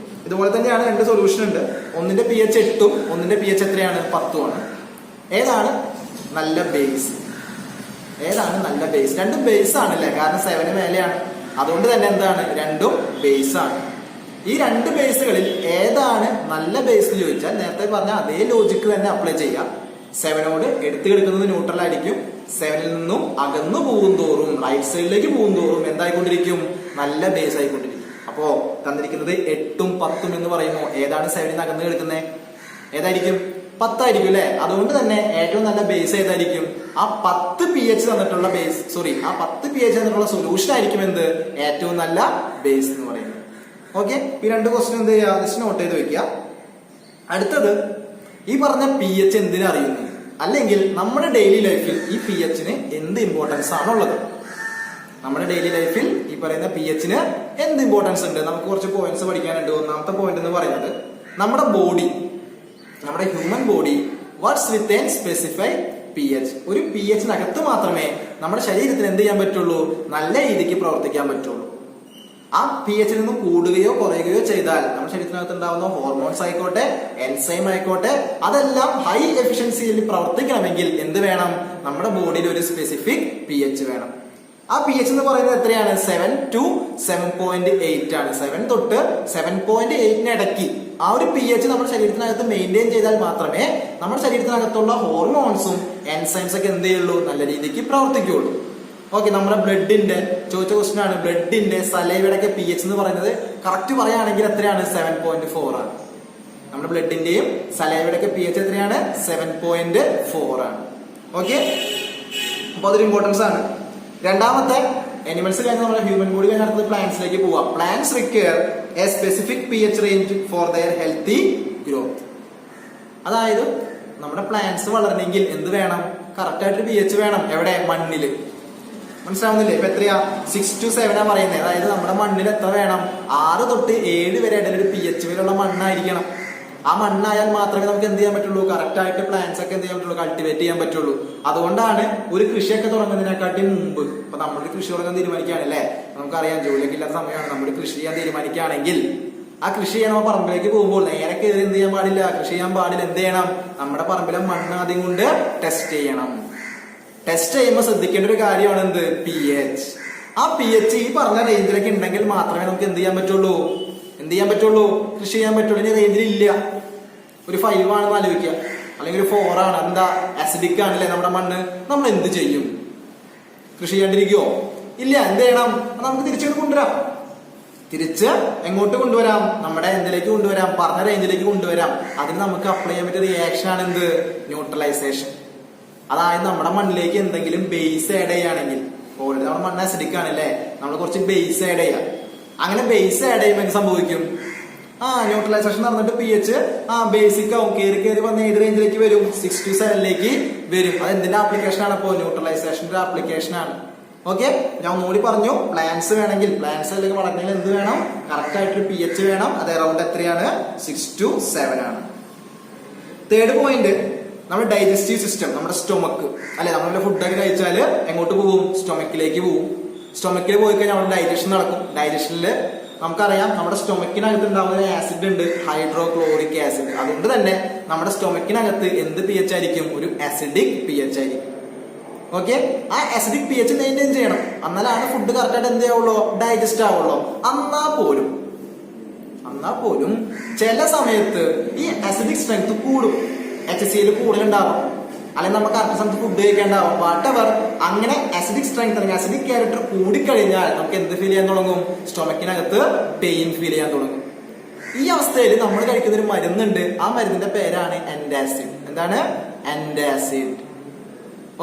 ഇതുപോലെ തന്നെയാണ്. രണ്ട് സൊല്യൂഷൻ ഉണ്ട്. ഒന്നിന്റെ പി എച്ച് 8ഉം ഒന്നിന്റെ പി എച്ച് എത്രയാണ് 10ഉമാണ്. ഏതാണ് നല്ല ബേസ്? ഏതാണ് നല്ല ബേസ്? രണ്ടും ബേസ് ആണല്ലേ, കാരണം 7 മേലെയാണ്. അതുകൊണ്ട് തന്നെ എന്താണ്, രണ്ടും ബേസ് ആണ്. ഈ രണ്ട് ബേസുകളിൽ ഏതാണ് നല്ല ബേസ് എന്ന് ചോദിച്ചാൽ നേരത്തെ പറഞ്ഞ അതേ ലോജിക്ക് തന്നെ അപ്ലൈ ചെയ്യാം. 7നോട് എടുത്തു കിടക്കുന്നത് ന്യൂട്രൽ ആയിരിക്കും. 7ൽ നിന്നും അകന്നു പോകും തോറും, റൈറ്റ് സൈഡിലേക്ക് പോകും തോറും എന്തായിക്കൊണ്ടിരിക്കും, നല്ല ബേസ് ആയിക്കൊണ്ടിരിക്കും. അപ്പോ തന്നിരിക്കുന്നത് 8ഉം 10ഉം എന്ന് പറയുമ്പോൾ ഏതാണ് 7ന് അകന്ന് കിടക്കുന്നത്? ഏതായിരിക്കും? 10 ആയിരിക്കും അല്ലെ. അതുകൊണ്ട് തന്നെ ഏറ്റവും നല്ല ബേസ് ഏതായിരിക്കും? ആ 10 പി എച്ച് തന്നിട്ടുള്ള ബേസ്, ആ 10 പി എച്ച് തന്നിട്ടുള്ള സൊല്യൂഷൻ ആയിരിക്കും എന്ത് ഏറ്റവും നല്ല ബേസ് എന്ന് പറയുന്നത്. ഓക്കെ, ഈ രണ്ട് ക്വസ്റ്റ്യൻ എന്ത് ചെയ്യുക, ജസ്റ്റ് നോട്ട് ചെയ്ത് വെക്കുക. അടുത്തത്, ഈ പറഞ്ഞ പി എച്ച് എന്തിനു അറിയുന്നു, അല്ലെങ്കിൽ നമ്മുടെ ഡെയിലി ലൈഫിൽ ഈ പി എച്ചിന് എന്ത് ഇമ്പോർട്ടൻസ് ആണുള്ളത്? നമ്മുടെ ഡെയിലി ലൈഫിൽ ഈ പറയുന്ന പി എച്ചിന് എന്ത് ഇമ്പോർട്ടൻസ് ഉണ്ട്? നമുക്ക് കുറച്ച് പോയിന്റ്സ് പഠിക്കാനുണ്ട്. ഒന്നാമത്തെ പോയിന്റ് എന്ന് പറയുന്നത്, നമ്മുടെ ബോഡി, നമ്മുടെ human body works with a specified P H. ഒരു പി എച്ചിനകത്ത് മാത്രമേ നമ്മുടെ ശരീരത്തിന് എന്ത് ചെയ്യാൻ പറ്റുള്ളൂ, നല്ല രീതിക്ക് പ്രവർത്തിക്കാൻ പറ്റുള്ളൂ. ആ പി എച്ചിൽ നിന്നും കൂടുകയോ കുറയുകയോ ചെയ്താൽ നമ്മുടെ ശരീരത്തിനകത്ത് ഉണ്ടാവുന്ന ഹോർമോൺസ് ആയിക്കോട്ടെ, എൻസൈം ആയിക്കോട്ടെ, അതെല്ലാം ഹൈ എഫിഷ്യൻസിയിൽ പ്രവർത്തിക്കണമെങ്കിൽ എന്ത് വേണം, നമ്മുടെ ബോഡിയിൽ ഒരു സ്പെസിഫിക് പി എച്ച് വേണം. ആ പി എച്ച് എന്ന് പറയുന്നത് എത്രയാണ്? 7 to 7.8 ആണ്. 7 തൊട്ട് 7.8 ഇടയ്ക്ക് ആ ഒരു പി എച്ച് നമ്മുടെ ശരീരത്തിനകത്ത് മെയിൻറ്റെയിൻ ചെയ്താൽ മാത്രമേ നമ്മുടെ ശരീരത്തിനകത്തുള്ള ഹോർമോൺസും എൻസൈംസ് ഒക്കെ എന്ത് ചെയ്യുള്ളൂ, നല്ല രീതിക്ക് പ്രവർത്തിക്കുകയുള്ളൂ. ഓക്കെ, നമ്മുടെ ബ്ലഡിന്റെ ചോദിച്ച ക്വസ്റ്റ്യൻ ആണ്. ബ്ലഡിന്റെ സലൈവയുടെ പി എച്ച് എന്ന് പറയുന്നത് കറക്റ്റ് പറയുകയാണെങ്കിൽ എത്രയാണ്? 7.4 ആണ്. നമ്മുടെ ബ്ലഡിന്റെയും സലൈവയുടെ പി എച്ച് എത്രയാണ്? 7.4 ആണ്. ഓക്കെ, അപ്പൊ അതൊരു ഇമ്പോർട്ടൻസ് ആണ്. രണ്ടാമത്തെ, അനിമൽസ് കഴിഞ്ഞ് നമ്മുടെ ഹ്യൂമൻ ബോഡി കഴിഞ്ഞ അടുത്തത് പ്ലാന്റ്സിലേക്ക് പോവാം. Plants require A specific P H range for their healthy growth. അതായത് നമ്മുടെ പ്ലാന്റ്സ് വളരണമെങ്കിൽ എന്ത് വേണം? കറക്റ്റ് ആയിട്ട് പി എച്ച് വേണം. എവിടെ? മണ്ണില്. മനസ്സിലാവുന്നില്ലേ? ഇപ്പൊ എത്രയാ? 6 to 7 പറയുന്നത്. അതായത് നമ്മുടെ മണ്ണിൽ എത്ര വേണം? 6 തൊട്ട് 7 വരെ ഇടയിൽ ഒരു പി എച്ച് വരെയുള്ള മണ്ണായിരിക്കണം. ആ മണ്ണായാൽ മാത്രമേ നമുക്ക് എന്ത് ചെയ്യാൻ പറ്റുള്ളൂ, കറക്റ്റ് ആയിട്ട് പ്ലാന്റ്സ് ഒക്കെ എന്ത് ചെയ്യാൻ പറ്റുള്ളൂ, കൾട്ടിവേറ്റ് ചെയ്യാൻ പറ്റുള്ളൂ. അതുകൊണ്ടാണ് ഒരു കൃഷിയൊക്കെ തുടങ്ങുന്നതിനെക്കാട്ടി മുമ്പ്, ഇപ്പൊ നമ്മളൊരു കൃഷി തുടങ്ങാൻ തീരുമാനിക്കുകയാണല്ലേ, നമുക്കറിയാം ജോലിയൊക്കെ ഇല്ലാത്ത സമയമാണ്, നമ്മൾ കൃഷി ചെയ്യാൻ തീരുമാനിക്കുകയാണെങ്കിൽ ആ കൃഷി ചെയ്യാൻ നമ്മൾ പറമ്പിലേക്ക് പോകുമ്പോൾ നേരെ കയറി എന്ത് ചെയ്യാൻ പാടില്ല, കൃഷി ചെയ്യാൻ പാടില്ല. എന്ത് ചെയ്യണം? നമ്മുടെ പറമ്പിലെ മണ്ണ് ആദ്യം കൊണ്ട് ടെസ്റ്റ് ചെയ്യണം. ടെസ്റ്റ് ചെയ്യുമ്പോൾ ശ്രദ്ധിക്കേണ്ട ഒരു കാര്യമാണ് എന്ത്? P H. ആ പി എച്ച് ഈ പറഞ്ഞ റേഞ്ചിലൊക്കെ ഉണ്ടെങ്കിൽ മാത്രമേ നമുക്ക് എന്ത് ചെയ്യാൻ പറ്റുള്ളൂ, കൃഷി ചെയ്യാൻ പറ്റുള്ളൂ. ഇനി റേഞ്ചിൽ ഇല്ല, ഒരു 5 ആണെന്ന് ആലോചിക്കുക, അല്ലെങ്കിൽ ഒരു 4 ആണ്, എന്താ അസിഡിക് ആണല്ലേ നമ്മുടെ മണ്ണ്, നമ്മൾ എന്ത് ചെയ്യും? കൃഷി ചെയ്യാണ്ടിരിക്കുവോ? ഇല്ല. എന്ത് ചെയ്യണം? നമുക്ക് തിരിച്ചു കൊണ്ടുവരാം. തിരിച്ച് എങ്ങോട്ട് കൊണ്ടുവരാം? നമ്മുടെ എന്തിലേക്ക് കൊണ്ടുവരാം? പറഞ്ഞ റേഞ്ചിലേക്ക് കൊണ്ടുവരാം. അതിന് നമുക്ക് അപ്ലൈ ചെയ്യാൻ പറ്റിയ റിയാക്ഷൻ ആണ് എന്ത്? ന്യൂട്രലൈസേഷൻ. അതായത് നമ്മുടെ മണ്ണിലേക്ക് എന്തെങ്കിലും ബേസ് ആഡ് ചെയ്യുകയാണെങ്കിൽ, ഓൾറെഡി നമ്മുടെ മണ്ണ് അസിഡിക് ആണല്ലേ, നമ്മൾ കുറച്ച് ബേസ് ആഡ് ചെയ്യാം. അങ്ങനെ ബേസ് ആഡ് ചെയ്യുമ്പോൾ എന്ത് സംഭവിക്കും? ന്യൂട്രലൈസേഷൻ നടന്നിട്ട് പി എച്ച് ബേസിക് ആവും. കയറി വന്ന് ഏത് റേഞ്ചിലേക്ക് വരും? 6 to 7 വരും. അത് എന്തിന്റെ ആപ്ലിക്കേഷൻ ആണ്? അപ്പോൾ ന്യൂട്രലൈസേഷന്റെ ആപ്ലിക്കേഷൻ ആണ്. ഓക്കെ, ഞാൻ ഒന്നുകൂടി പറഞ്ഞു. പ്ലാന്റ്സ് വേണമെങ്കിൽ, പ്ലാന്റ്സ് അല്ലെങ്കിൽ വളരണമെങ്കിൽ എന്ത് വേണം? കറക്റ്റ് ആയിട്ട് പി എച്ച് വേണം. അത് അറൌണ്ട് എത്രയാണ്? 6 to 7 ആണ്. തേർഡ് പോയിന്റ്, നമ്മുടെ ഡൈജസ്റ്റീവ് സിസ്റ്റം, നമ്മുടെ സ്റ്റൊമക്ക് അല്ലെ, നമ്മളുടെ ഫുഡൊക്കെ കഴിച്ചാല് എങ്ങോട്ട് പോകും? സ്റ്റൊമക്കിലേക്ക് പോകും. സ്റ്റൊമക്കിൽ പോയി കഴിഞ്ഞാൽ നമ്മുടെ ഡൈജഷൻ നടക്കും. ഡൈജഷനില് നമുക്കറിയാം നമ്മുടെ സ്റ്റൊമക്കിനകത്ത് ഉണ്ടാകുന്ന ആസിഡ് ഉണ്ട്, ഹൈഡ്രോക്ലോറിക് ആസിഡ്. അതുകൊണ്ട് തന്നെ നമ്മുടെ സ്റ്റൊമക്കിനകത്ത് എന്ത് പി എച്ച് ആയിരിക്കും? ഒരു അസിഡിക് പി എച്ച് ആയിരിക്കും. ഓക്കെ, ആ അസിഡിക് പി എച്ച് മെയിൻറ്റെയിൻ ചെയ്യണം. എന്നാലാണ് ഫുഡ് കറക്റ്റായിട്ട് എന്ത് ആവുള്ളൂ, ഡൈജസ്റ്റ് ആവുള്ളൂ. എന്നാ പോലും ചില സമയത്ത് ഈ അസിഡിക് സ്ട്രെങ്ത് കൂടും, HCl കൂടുതലുണ്ടാവും, അല്ലെങ്കിൽ നമുക്ക് കറക്റ്റ് സമയത്ത് ഫുഡ് കഴിക്കാണ്ടാവും. വാട്ടെവർ, അങ്ങനെ അസിഡിക് സ്ട്രെങ്ത് അല്ലെങ്കിൽ അസിഡിക് ക്യാരക്ടർ കൂടിക്കഴിഞ്ഞാൽ നമുക്ക് എന്ത് ഫീൽ ചെയ്യാൻ തുടങ്ങും? സ്റ്റൊമക്കിനകത്ത് പെയിൻ ഫീൽ ചെയ്യാൻ തുടങ്ങും. ഈ അവസ്ഥയിൽ നമ്മൾ കഴിക്കുന്ന ഒരു മരുന്നുണ്ട്. ആ മരുന്നിന്റെ പേരാണ് ആന്റാസിഡ്. എന്താണ്? ആന്റാസിഡ്.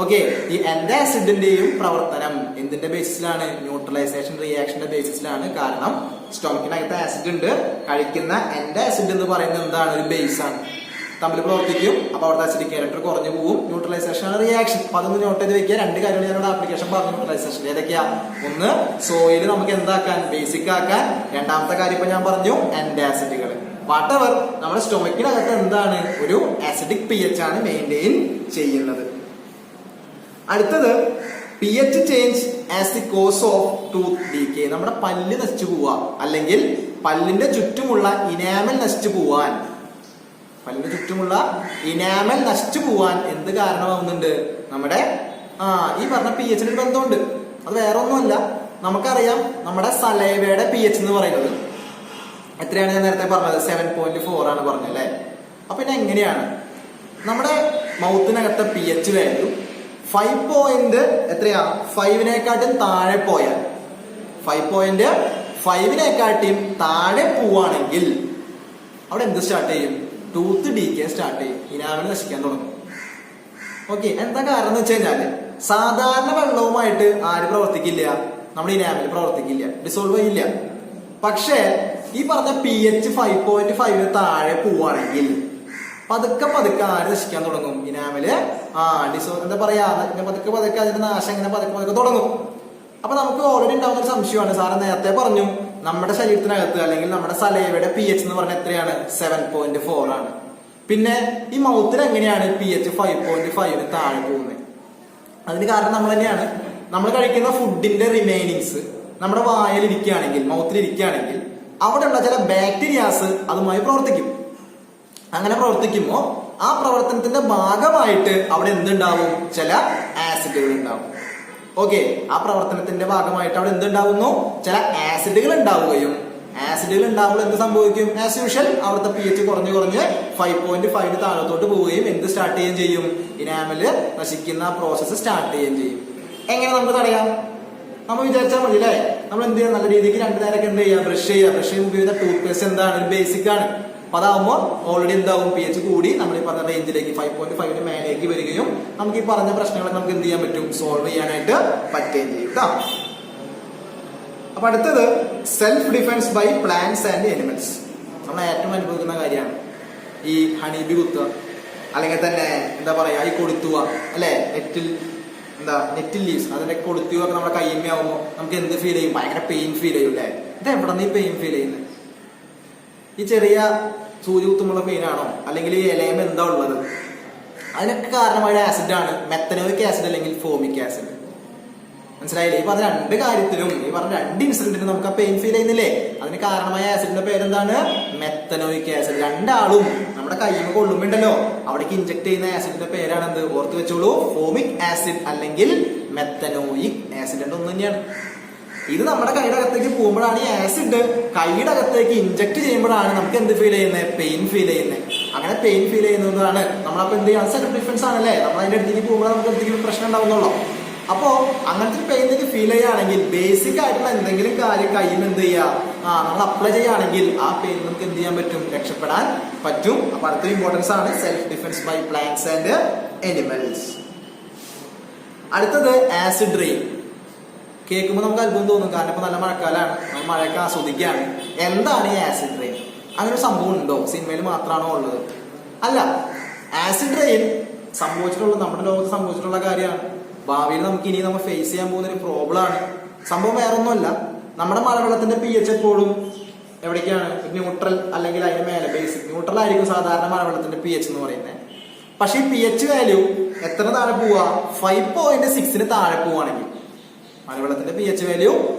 ഓക്കെ, ഈ ആന്റാസിഡിന്റെയും പ്രവർത്തനം എന്തിന്റെ ബേസിസിലാണ്? ന്യൂട്രലൈസേഷൻ റിയാക്ഷന്റെ ബേസിസിലാണ്. കാരണം സ്റ്റൊമക്കിനകത്ത് ആസിഡ് ഉണ്ട്, കഴിക്കുന്ന ആന്റാസിഡ് എന്ന് പറയുന്നത് എന്താണ്? ഒരു ബേസ് ആണ്, തമ്മിൽ പ്രവർത്തിക്കും. അപ്പൊ അവിടുത്തെ അസിഡിക് ക്യാരക്ടർ കുറഞ്ഞു പോകും. ന്യൂട്രലൈസേഷൻ ആണ് റിയാക്ഷൻ. അപ്പൊ അതൊന്ന് നോട്ട് ചെയ്ത് വെക്കുക. രണ്ട് കാര്യങ്ങൾ ഞാനോട് ആപ്ലിക്കേഷൻ പറഞ്ഞു ന്യൂട്രലൈസേഷൻ. ഏതൊക്കെയാ? ഒന്ന്, സോയിൽ നമുക്ക് എന്താക്കാൻ? ബേസിക് ആക്കാൻ. രണ്ടാമത്തെ കാര്യം ഇപ്പൊ ഞാൻ പറഞ്ഞു, ആന്റാസിഡുകൾ. വാട്ടെവർ, നമ്മുടെ സ്റ്റൊമക്കിനകത്ത് എന്താണ്? ഒരു അസിഡിക് പി എച്ച് ആണ് മെയിൻറ്റെയിൻ ചെയ്യുന്നത്. അടുത്തത് pH change as the cause of tooth decay. നമ്മുടെ പല്ല് നശിച്ചു പോവാ, അല്ലെങ്കിൽ പല്ലിന്റെ ചുറ്റുമുള്ള ഇനാമൽ നശിച്ചു പോവാൻ, പല്ലിന്റെ ചുറ്റുമുള്ള ഇനാമൽ നശിച്ചു പോവാൻ എന്ത് കാരണമാവുന്നുണ്ട്? നമ്മുടെ ഈ പറഞ്ഞ pH ന് ബന്ധമുണ്ട്. അത് വേറെ ഒന്നുമല്ല, നമുക്കറിയാം നമ്മുടെ സലൈവയുടെ pH എന്ന് പറയുന്നത് എത്രയാണ്? ഞാൻ നേരത്തെ പറഞ്ഞത് 7.4 ആണ് പറഞ്ഞല്ലേ. അപ്പൊ പിന്നെ എങ്ങനെയാണ് നമ്മുടെ മൗത്തിനകത്തെ pH വാല്യൂ 5 എത്രയാ? 5-നേക്കാട്ടും താഴെ പോയാൽ, 5.5-നേക്കാട്ടിയും താഴെ പോവാണെങ്കിൽ അവിടെ എന്ത് സ്റ്റാർട്ട് ചെയ്യും? ടൂത്ത് ഡീകേ സ്റ്റാർട്ട് ചെയ്യും, ഇനാമൽ നശിക്കാൻ തുടങ്ങും. ഓക്കെ, എന്താ കാരണം എന്ന് വെച്ച് കഴിഞ്ഞാല് സാധാരണ വെള്ളവുമായിട്ട് ആര് പ്രവർത്തിക്കില്ല? നമ്മുടെ ഇനാമൽ പ്രവർത്തിക്കില്ല, ഡിസോൾവ് ചെയ്യില്ല. പക്ഷേ ഈ പറഞ്ഞ pH 5.5 താഴെ പോവാണെങ്കിൽ പതുക്കെ പതുക്കെ ആര് നശിക്കാൻ തുടങ്ങും? ഇനാമല് എന്താ പറയാ, പതുക്കെ പതുക്കെ അതിന്റെ നാശം ഇങ്ങനെ പതുക്കെ പതുക്കെ തുടങ്ങും. അപ്പൊ നമുക്ക് ഓൾറെഡി ഉണ്ടാവുന്ന ഒരു സംശയമാണ്, സാറ് നേരത്തെ പറഞ്ഞു നമ്മുടെ ശരീരത്തിനകത്ത് അല്ലെങ്കിൽ നമ്മുടെ സലൈവയുടെ pH എന്ന് പറഞ്ഞാൽ എത്രയാണ്? 7.4 ആണ്. പിന്നെ ഈ മൗത്തിൽ എങ്ങനെയാണ് pH 5.5 താഴെ പോകുന്നത്? അതിന് കാരണം നമ്മൾ തന്നെയാണ്. നമ്മൾ കഴിക്കുന്ന ഫുഡിന്റെ റിമൈനിങ്സ് നമ്മുടെ വായലിരിക്കുകയാണെങ്കിൽ, മൗത്തിലിരിക്കുകയാണെങ്കിൽ അവിടെയുള്ള ചില ബാക്ടീരിയാസ് അതുമായി പ്രവർത്തിക്കും. അങ്ങനെ പ്രവർത്തിക്കുമ്പോൾ ആ പ്രവർത്തനത്തിന്റെ ഭാഗമായിട്ട് അവിടെ എന്തുണ്ടാവും? ചില ആസിഡുകൾ ഉണ്ടാവും. ഓക്കെ, ആ പ്രവർത്തനത്തിന്റെ ഭാഗമായിട്ട് അവിടെ എന്തുണ്ടാവുന്നു? ചില ആസിഡുകൾ ഉണ്ടാവുകയും, ആസിഡുകൾ ഉണ്ടാവുമ്പോൾ എന്ത് സംഭവിക്കും? ആസ് യൂഷ്വൽ അവിടുത്തെ pH കുറഞ്ഞ് 5.5 താഴത്തോട്ട് പോവുകയും എന്ത് സ്റ്റാർട്ട് ചെയ്യുകയും ചെയ്യും? ഇനാമല് നശിക്കുന്ന പ്രോസസ്സ് സ്റ്റാർട്ട് ചെയ്യുകയും ചെയ്യും. എങ്ങനെ നമുക്ക് തടയാം? നമ്മൾ വിചാരിച്ചാൽ മതി അല്ലേ? നമ്മൾ എന്ത് ചെയ്യാം? നല്ല രീതിക്ക് 2 നേരമൊക്കെ എന്ത് ചെയ്യുക? ബ്രഷ് ചെയ്യുക. ബ്രഷ് ചെയ്യുമ്പോൾ ഉപയോഗിക്കുന്ന ടൂത്ത് പേസ്റ്റ് എന്താണ്? ഒരു ബേസിക് ആണ്. അപ്പൊ അതാവുമ്പോൾ ഓൾറെഡി എന്താവും? pH കൂടി നമ്മൾ ഈ പറഞ്ഞ റേഞ്ചിലേക്ക് 5.5 മേലേക്ക് വരികയും നമുക്ക് ഈ പറഞ്ഞ പ്രശ്നങ്ങളൊക്കെ നമുക്ക് എന്ത് ചെയ്യാൻ പറ്റും? സോൾവ് ചെയ്യാനായിട്ട് പറ്റുകയും ചെയ്യും കേട്ടോ. അപ്പൊ അടുത്തത് self defence by plants and animals. നമ്മൾ ഏറ്റവും അനുഭവിക്കുന്ന കാര്യമാണ് ഈ ഹണിബി കുത്തുക, അല്ലെങ്കിൽ തന്നെ എന്താ പറയാ ഈ കൊളുത്തുക അല്ലെ, നെറ്റിൽ ലീവ്സ് അതിന്റെ കൊളുത്തുക ഒക്കെ നമ്മുടെ കയ്യമ്മയാവുമ്പോൾ നമുക്ക് എന്ത് ഫീൽ ചെയ്യും? ഭയങ്കര പെയിൻ ഫീൽ ചെയ്യും അല്ലേ? ഇത് എവിടെ നിന്ന് ഈ പെയിൻ ഫീൽ ചെയ്യുന്നത്? ഈ ചെറിയ സൂചി കുത്തുമുള്ള പെയിനാണോ, അല്ലെങ്കിൽ ഈ ഇലയം എന്താ ഉള്ളത്? അതിനൊക്കെ കാരണമായ ആസിഡാണ് മെത്തനോയിക് ആസിഡ് അല്ലെങ്കിൽ ഫോമിക് ആസിഡ്. മനസ്സിലായില്ലേ? ഈ പറഞ്ഞ 2 കാര്യത്തിലും, ഈ പറഞ്ഞ 2 ഇൻസിഡന്റിനും നമുക്ക് ആ പെയിൻ ഫീൽ ചെയ്യുന്നില്ലേ? അതിന് കാരണമായ ആസിഡിന്റെ പേരെന്താണ്? Methanoic acid. 2 ആളും നമ്മുടെ കയ്യിൽ കൊള്ളുമ്പോണ്ടല്ലോ അവിടേക്ക് ഇൻജെക്ട് ചെയ്യുന്ന ആസിഡിന്റെ പേരാണ് എന്ത്? ഓർത്ത് വെച്ചോളൂ, ഫോമിക് ആസിഡ് അല്ലെങ്കിൽ മെത്തനോയിക് ആസിഡ്. ഒന്ന് തന്നെയാണ്. ഇത് നമ്മുടെ കൈയുടെ അകത്തേക്ക് പോകുമ്പോഴാണ് ഈ ആസിഡ് കൈയുടെ അകത്തേക്ക് ഇൻജെക്ട് ചെയ്യുമ്പോഴാണ് നമുക്ക് എന്ത് ഫീൽ ചെയ്യുന്നത്? പെയിൻ ഫീൽ ചെയ്യുന്നത്. അങ്ങനെ പെയിൻ ഫീൽ ചെയ്യുന്നതാണ് നമ്മളപ്പോ എന്ത് ചെയ്യാം? സെൽഫ് ഡിഫെൻസ് ആണല്ലേ? നമ്മൾ അതിന്റെ അടുത്തേക്ക് പോകുമ്പോൾ നമുക്ക് എന്തെങ്കിലും പ്രശ്നം ഉണ്ടാവുന്നുള്ളൂ. അപ്പോ അങ്ങനത്തെ പെയിൻ ഫീൽ ചെയ്യുകയാണെങ്കിൽ ബേസിക് ആയിട്ടുള്ള എന്തെങ്കിലും കാര്യം കയ്യിൽ എന്ത് ചെയ്യുക? നമ്മൾ അപ്ലൈ ചെയ്യുകയാണെങ്കിൽ ആ പെയിൻ നമുക്ക് എന്ത് ചെയ്യാൻ പറ്റും? രക്ഷപ്പെടാൻ പറ്റും. അപ്പൊ അടുത്ത ഇമ്പോർട്ടൻസ് ആണ് self defence by plants and animals. അടുത്തത് ആസിഡ് റെയിൻ. കേൾക്കുമ്പോൾ നമുക്ക് അത്ഭുതം തോന്നും, കാരണം ഇപ്പൊ നല്ല മഴക്കാലമാണ്, നമ്മൾ മഴയൊക്കെ ആസ്വദിക്കുകയാണ്. എന്താണ് ഈ ആസിഡ് റെയിൻ? അങ്ങനെ ഒരു സംഭവം ഉണ്ടോ? സിനിമയിൽ മാത്രമാണോ ഉള്ളത്? അല്ല, ആസിഡ് റെയിൻ സംഭവിച്ചിട്ടുള്ളത് നമ്മുടെ ലോകത്ത് സംഭവിച്ചിട്ടുള്ള കാര്യമാണ്. ഭാവിയിൽ നമുക്ക് ഇനി നമ്മൾ ഫേസ് ചെയ്യാൻ പോകുന്ന ഒരു പ്രോബ്ലം ആണ്. സംഭവം വേറെ ഒന്നുമല്ല, നമ്മുടെ മഴവെള്ളത്തിന്റെ pH എപ്പോഴും എവിടേക്കാണ്? ന്യൂട്രൽ അല്ലെങ്കിൽ അതിന് മേലെ ബേസിക് ന്യൂട്രൽ ആയിരിക്കും സാധാരണ മഴവെള്ളത്തിന്റെ pH എന്ന് പറയുന്നത്. പക്ഷെ ഈ pH വാല്യൂ എത്ര താഴെ പോവാ? 5.6 താഴെ പോവാണെങ്കിൽ, മഴവെള്ളത്തിന്റെ pH വാല്യൂ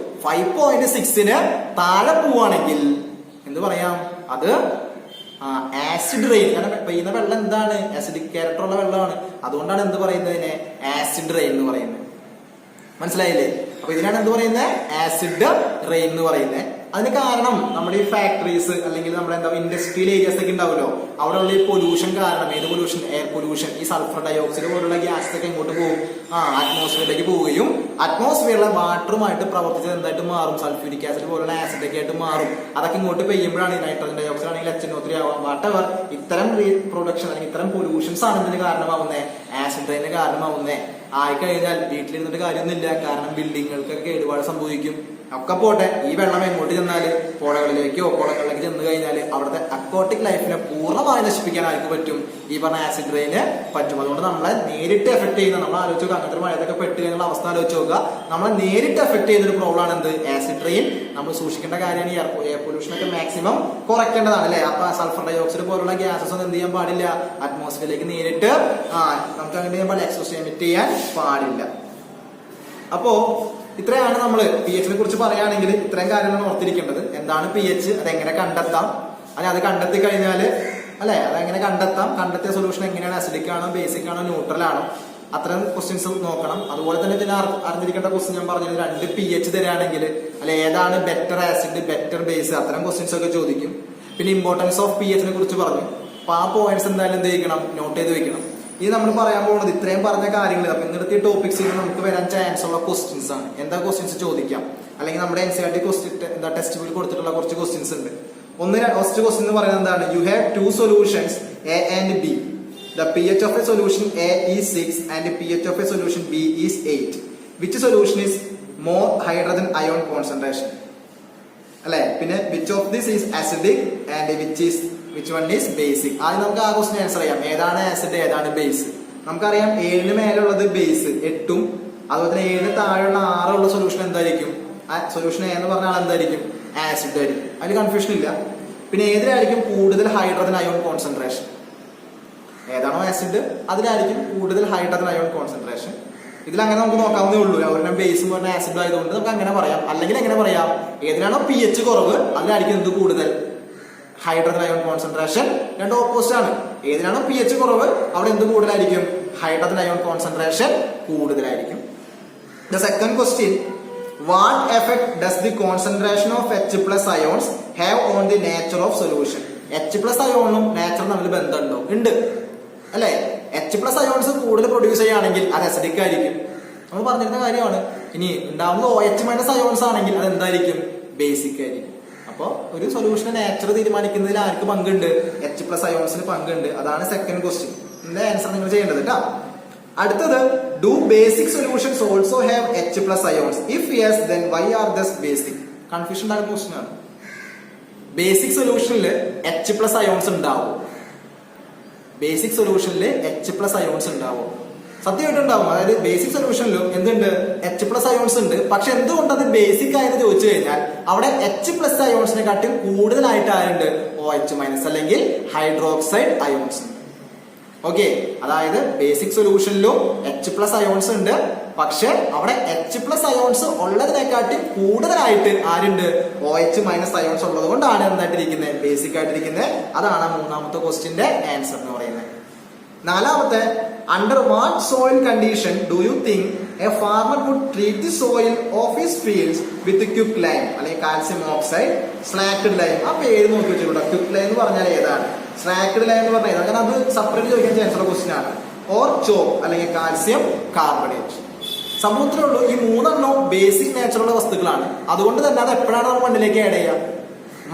5.6 താഴെ പോവാണെങ്കിൽ എന്ത് പറയാം? അത് ആസിഡ് റെയിൻ. കാരണം പെയ്യുന്ന വെള്ളം എന്താണ്? ആസിഡിക് ക്യാരക്ടർ ഉള്ള വെള്ളമാണ്. അതുകൊണ്ടാണ് എന്ത് പറയുന്നതിനെ? ആസിഡ് റെയിൻ എന്ന് പറയുന്നത്. മനസ്സിലായില്ലേ? അപ്പൊ ഇതിനാണ് എന്ത് പറയുന്നത്? ആസിഡ് റെയിൻ എന്ന് പറയുന്നത്. അതിന് കാരണം നമ്മുടെ ഈ ഫാക്ടറീസ് അല്ലെങ്കിൽ നമ്മുടെ എന്താ ഇൻഡസ്ട്രിയൽ ഏരിയാസ് ഒക്കെ ഉണ്ടാവുമല്ലോ, അവിടെയുള്ള ഈ പൊല്യൂഷൻ കാരണം, ഏത് പൊല്യൂഷൻ? Air pollution. ഈ സൾഫർ ഡയോക്സൈഡ് പോലുള്ള ഗ്യാസ് ഒക്കെ ഇങ്ങോട്ട് പോകും, അറ്റ്മോസ്ഫിയറിലേക്ക് പോവുകയും അറ്റ്മോസ്ഫിയറിലെ വാട്ടറുമായിട്ട് പ്രവർത്തിച്ചത് എന്തായിട്ട് മാറും? സൾഫ്യൂരിക് ആസിഡ് പോലുള്ള ആസിഡ് ഒക്കെ ആയിട്ട് മാറും. അതൊക്കെ ഇങ്ങോട്ട് പെയ്യുമ്പോഴാണ് ഈ നൈട്രജൻ ഡയോക്സൈഡ് ആണെങ്കിൽ HNO3 ആവാം, വാട്ടെവർ ഇത്തരം പ്രൊഡക്ഷൻ അല്ലെങ്കിൽ ഇത്തരം പൊല്യൂഷൻസ് ആണ് ഇതിന് കാരണമാവുന്നത്, ആസിഡ് റെയിന് കാരണമാവുന്നത്. ആയിക്കഴിഞ്ഞാൽ വീട്ടിലിരുന്നിട്ട് കാര്യമൊന്നുമില്ല, കാരണം ബിൽഡിങ്ങുകൾക്കൊക്കെ കേടുപാട് സംഭവിക്കും. ഒക്കെ പോട്ടെ, ഈ വെള്ളം എങ്ങോട്ട് ചെന്നാല് പുഴകളിലേക്കോ കുളങ്ങളിലേക്ക് ചെന്ന് കഴിഞ്ഞാൽ അവിടുത്തെ അക്വാട്ടിക് ലൈഫിനെ പൂർണ്ണമായി നശിപ്പിക്കാൻ ആർക്ക് പറ്റും? ഈ പറഞ്ഞ ആസിഡ് റെയിന് പറ്റും. അതുകൊണ്ട് നമ്മളെ നേരിട്ട് എഫക്ട് ചെയ്യുന്ന, നമ്മൾ ആലോചിച്ച് നോക്കുക, അങ്ങനത്തെ മഴയൊക്കെ പെട്ട് കഴിഞ്ഞുള്ള അവസ്ഥ ആലോചിച്ച് നോക്കുക, നമ്മളെ നേരിട്ട് എഫക്ട് ചെയ്യുന്ന ഒരു പ്രോബ്ലം ആണ് എന്ത്? Acid rain. നമ്മൾ സൂക്ഷിക്കേണ്ട കാര്യമാണ് എയർ പൊല്യൂഷൻ ഒക്കെ മാക്സിമം കുറയ്ക്കേണ്ടതാണ് അല്ലെ? അപ്പൊ സൾഫർ ഡയോക്സൈഡ് പോലുള്ള ഗ്യാസസ് ഒന്നും എന്ത് ചെയ്യാൻ പാടില്ല? അറ്റ്മോസ്ഫിയറിലേക്ക് നേരിട്ട് നമുക്ക് അങ്ങനെ ചെയ്യാൻ പാടില്ല, എക്സോസ് എമിറ്റ് ചെയ്യാൻ പാടില്ല. അപ്പോ ഇത്രയാണ് നമ്മൾ പി എച്ചിനെ കുറിച്ച് പറയുകയാണെങ്കിൽ ഇത്രയും കാര്യങ്ങളാണ് ഓർത്തിരിക്കേണ്ടത്. എന്താണ് പി എച്ച്, അതെങ്ങനെ കണ്ടെത്താം, അല്ലെ അത് കണ്ടെത്തി കഴിഞ്ഞാൽ അല്ലെ അതെങ്ങനെ കണ്ടെത്താം, കണ്ടെത്തിയ സൊല്യൂഷൻ എങ്ങനെയാണ്, അസിഡിക് ആണോ ബേസിക് ആണോ ന്യൂട്രൽ ആണോ, അത്തരം ക്വസ്റ്റ്യൻസ് നോക്കണം. അതുപോലെ തന്നെ ഇതിന് അറിഞ്ഞിരിക്കേണ്ട ക്വസ്റ്റ്യൻ ഞാൻ പറഞ്ഞത് 2 പി എച്ച് തരാണെങ്കിൽ അല്ലെ ഏതാണ് ബെറ്റർ ആസിഡ് ബെറ്റർ ബേസ്, അത്തരം ക്വസ്റ്റ്യൻസ് ഒക്കെ ചോദിക്കും. പിന്നെ ഇമ്പോർട്ടൻസ് ഓഫ് പി എച്ചിനെ കുറിച്ച് പറഞ്ഞു. അപ്പൊ ആ പോയിന്റ്സ് എന്തായാലും എന്ത് ചെയ്യണം, നോട്ട് ചെയ്ത് വെക്കണം. ഇത് നമ്മൾ പറയാൻ പോകുന്നത് ഇത്രയും പറഞ്ഞ കാര്യങ്ങൾ അപ്പൊ ഇന്നത്തെ ടോപ്പിക്സിൽ നമുക്ക് വരാൻ ചാൻസ് ഉള്ള ക്വസ്റ്റ്യൻസ് ആണ്. എന്താ ക്വസ്റ്റ്യൻസ് ചോദിക്കാം, അല്ലെങ്കിൽ നമ്മുടെ NCERT എന്താ ടെക്സ്റ്റ് ബുക്കിൽ കൊടുത്തിട്ടുള്ള കുറച്ച് ക്വസ്റ്റ്യൻസ് ഉണ്ട്. ഫസ്റ്റ് ക്വസ്റ്റ്യൻ എന്ന് പറയുന്നത് എന്താണ്, you have 2 solutions A and B. The pH of a solution A is 6 and the pH of a solution B is 8. Which solution is more hydrogen ion concentration? അല്ലെ പിന്നെ which of this is acidic and which one is basic? ആദ്യം നമുക്ക് ആ question answer ചെയ്യാം. ഏതാണ് acid ഏതാണ് base? നമുക്കറിയാം 7 മേലുള്ളത് base 8ഉം അതുപോലെ തന്നെ 7 താഴെയുള്ള 6 സൊല്യൂഷൻ എന്തായിരിക്കും, സൊല്യൂഷൻ എന്ന് പറഞ്ഞാൽ എന്തായിരിക്കും, ആസിഡ് ആയിരിക്കും. അതിൽ കൺഫ്യൂഷൻ ഇല്ല. പിന്നെ ഏതിലായിരിക്കും കൂടുതൽ ഹൈഡ്രജൻ അയോൺ കോൺസെൻട്രേഷൻ, ഏതാണോ ആസിഡ് അതിലായിരിക്കും കൂടുതൽ ഹൈഡ്രജൻ അയോൺ കോൺസെൻട്രേഷൻ. ഇതിൽ അങ്ങനെ നമുക്ക് നോക്കാവുന്നേ ഉള്ളൂ. അവരുടെ ബേസും പറഞ്ഞ ആസിഡ് ആയതുകൊണ്ട് നമുക്ക് അങ്ങനെ പറയാം. അല്ലെങ്കിൽ എങ്ങനെ പറയാം, ഏതിനാണോ പി എച്ച് കുറവ് അതിലായിരിക്കും എന്ത് കൂടുതൽ, ഹൈഡ്രജൻ അയോൺ കോൺസെൻട്രേഷൻ. രണ്ട് ഓപ്പോസിറ്റ് ആണ്. ഏതിനാണോ പി എച്ച് കുറവ് അവിടെ എന്ത് കൂടുതലായിരിക്കും, ഹൈഡ്രജൻ അയോൺ കോൺസെൻട്രേഷൻ കൂടുതലായിരിക്കും. The second question, what effect does the concentration of H plus ions have on the nature of solution? H plus അയോണും നാച്ചുറും തമ്മിൽ ബന്ധമുണ്ടോ? ഉണ്ട് അല്ലെ. H plus അയോൺസ് കൂടുതൽ പ്രൊഡ്യൂസ് ചെയ്യുകയാണെങ്കിൽ അത് അസിഡിക് ആയിരിക്കും, നമ്മൾ പറഞ്ഞിരുന്ന കാര്യമാണ്. ഇനി ഉണ്ടാവുന്നത് OH മൈനസ് അയോൺസ് ആണെങ്കിൽ അത് എന്തായിരിക്കും, ബേസിക് ആയിരിക്കും. അപ്പൊ ഒരു സൊല്യൂഷന്റെ നാച്ചർ തീരുമാനിക്കുന്നതിൽ ആർക്ക് പങ്കുണ്ട്, H plus അയോൺസിന് പങ്കുണ്ട്. അതാണ് സെക്കൻഡ് ക്വസ്റ്റ്യൻ. ഇതിന്റെ ആൻസർ നിങ്ങൾ ചെയ്യേണ്ടത് കേട്ടോ. അടുത്തത്, do basic solutions also have H plus ions? If yes then why are this basic? Confusion ഉണ്ടാകുന്ന ക്വസ്റ്റ്യൻ ആണ്. ബേസിക് സൊല്യൂഷനിൽ H plus അയോൺസ് ഉണ്ടാവും, ബേസിക് സൊല്യൂഷനിൽ H plus അയോൺസ് ഉണ്ടാവും, സത്യമായിട്ട് ഉണ്ടാവും. അതായത് ബേസിക് സൊല്യൂഷനിലും എന്തുണ്ട്, H plus അയോൺസ് ഉണ്ട്. പക്ഷെ എന്തുകൊണ്ട് അത് ബേസിക് ആയെന്ന് ചോദിച്ചു കഴിഞ്ഞാൽ അവിടെ H plus അയോൺസിനെ കാട്ടി കൂടുതലായിട്ട് ആരുണ്ട്, OH മൈനസ് അല്ലെങ്കിൽ ഹൈഡ്രോക്സൈഡ് അയോൺസ്. ഓക്കെ, അതായത് ബേസിക് സൊല്യൂഷനിലും H plus അയോൺസ് ഉണ്ട്. പക്ഷെ അവിടെ H plus അയോൺസ് ഉള്ളതിനെക്കാട്ടി കൂടുതലായിട്ട് ആരുണ്ട്, OH മൈനസ് അയോൺസ് ഉള്ളത് കൊണ്ടാണ് എന്തായിട്ടിരിക്കുന്നത്, ബേസിക് ആയിട്ടിരിക്കുന്നത്. അതാണ് മൂന്നാമത്തെ ക്വസ്റ്റ്യന്റെ ആൻസർ എന്ന് പറയുന്നത്. നാലാമത്തെ, under what soil condition do you think a farmer would treat the soil of his fields with quick lime അല്ലെങ്കിൽ കാൽസ്യം ഓക്സൈഡ്, സ്ലാക്ഡ് ലൈം? ആ പേര് നോക്കി വെച്ചിട്ടുണ്ട്. ക്വിക്ക് ലൈം എന്ന് പറഞ്ഞാൽ ഏതാണ്, സ്ലാക്ഡ് ലൈം എന്ന് പറഞ്ഞാൽ അങ്ങനെ അത് സെപ്പറേറ്റ് ചോദിക്കാൻ ചാൻസ് ഉള്ള ക്വസ്റ്റ്യൻ ആണ്. ഓർ ചോക്ക് അല്ലെങ്കിൽ കാൽസ്യം കാർബണേറ്റ്. സംഭവത്തിലേ ഉള്ളൂ, ഈ 3 ബേസിക് നേച്ചറുള്ള വസ്തുക്കളാണ്. അതുകൊണ്ട് തന്നെ അത് എപ്പോഴാണ് നമ്മൾ മണ്ണിലേക്ക് ആഡ് ചെയ്യുക,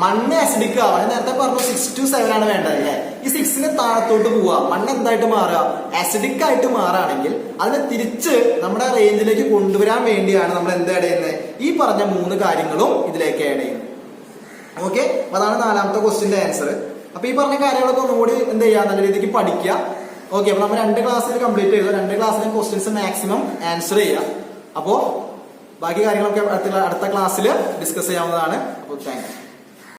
മണ്ണ് അസിഡിക് ആവുക. നേരത്തെ പറഞ്ഞു 6 to 7 ആണ് വേണ്ടത് അല്ലേ. ഈ 6ന് താഴത്തോട്ട് പോവുക, മണ്ണ് എന്തായിട്ട് മാറുക, അസിഡിക് ആയിട്ട് മാറുകയാണെങ്കിൽ അതിനെ തിരിച്ച് നമ്മുടെ റേഞ്ചിലേക്ക് കൊണ്ടുവരാൻ വേണ്ടിയാണ് നമ്മൾ എന്ത് ആഡ് ചെയ്യുന്നത്, ഈ പറഞ്ഞ 3 കാര്യങ്ങളും ഇതിലേക്ക് ആഡ് ചെയ്യുന്നത്. ഓക്കെ, അപ്പൊ അതാണ് നാലാമത്തെ ക്വസ്റ്റ്യന്റെ ആൻസർ. അപ്പൊ ഈ പറഞ്ഞ കാര്യങ്ങളൊക്കെ ഒന്നുകൂടി എന്ത് ചെയ്യുക, നല്ല രീതിക്ക് പഠിക്കുക. ഓക്കെ, അപ്പൊ നമ്മൾ 2 ക്ലാസ്സിൽ കംപ്ലീറ്റ് ചെയ്തു. 2 ക്ലാസ്സിലെ ക്വസ്റ്റ്യൻസ് മാക്സിമം ആൻസർ ചെയ്യുക. അപ്പോ ബാക്കി കാര്യങ്ങളൊക്കെ അടുത്ത ക്ലാസ്സിൽ ഡിസ്കസ് ചെയ്യാവുന്നതാണ്. അപ്പോൾ താങ്ക് യു.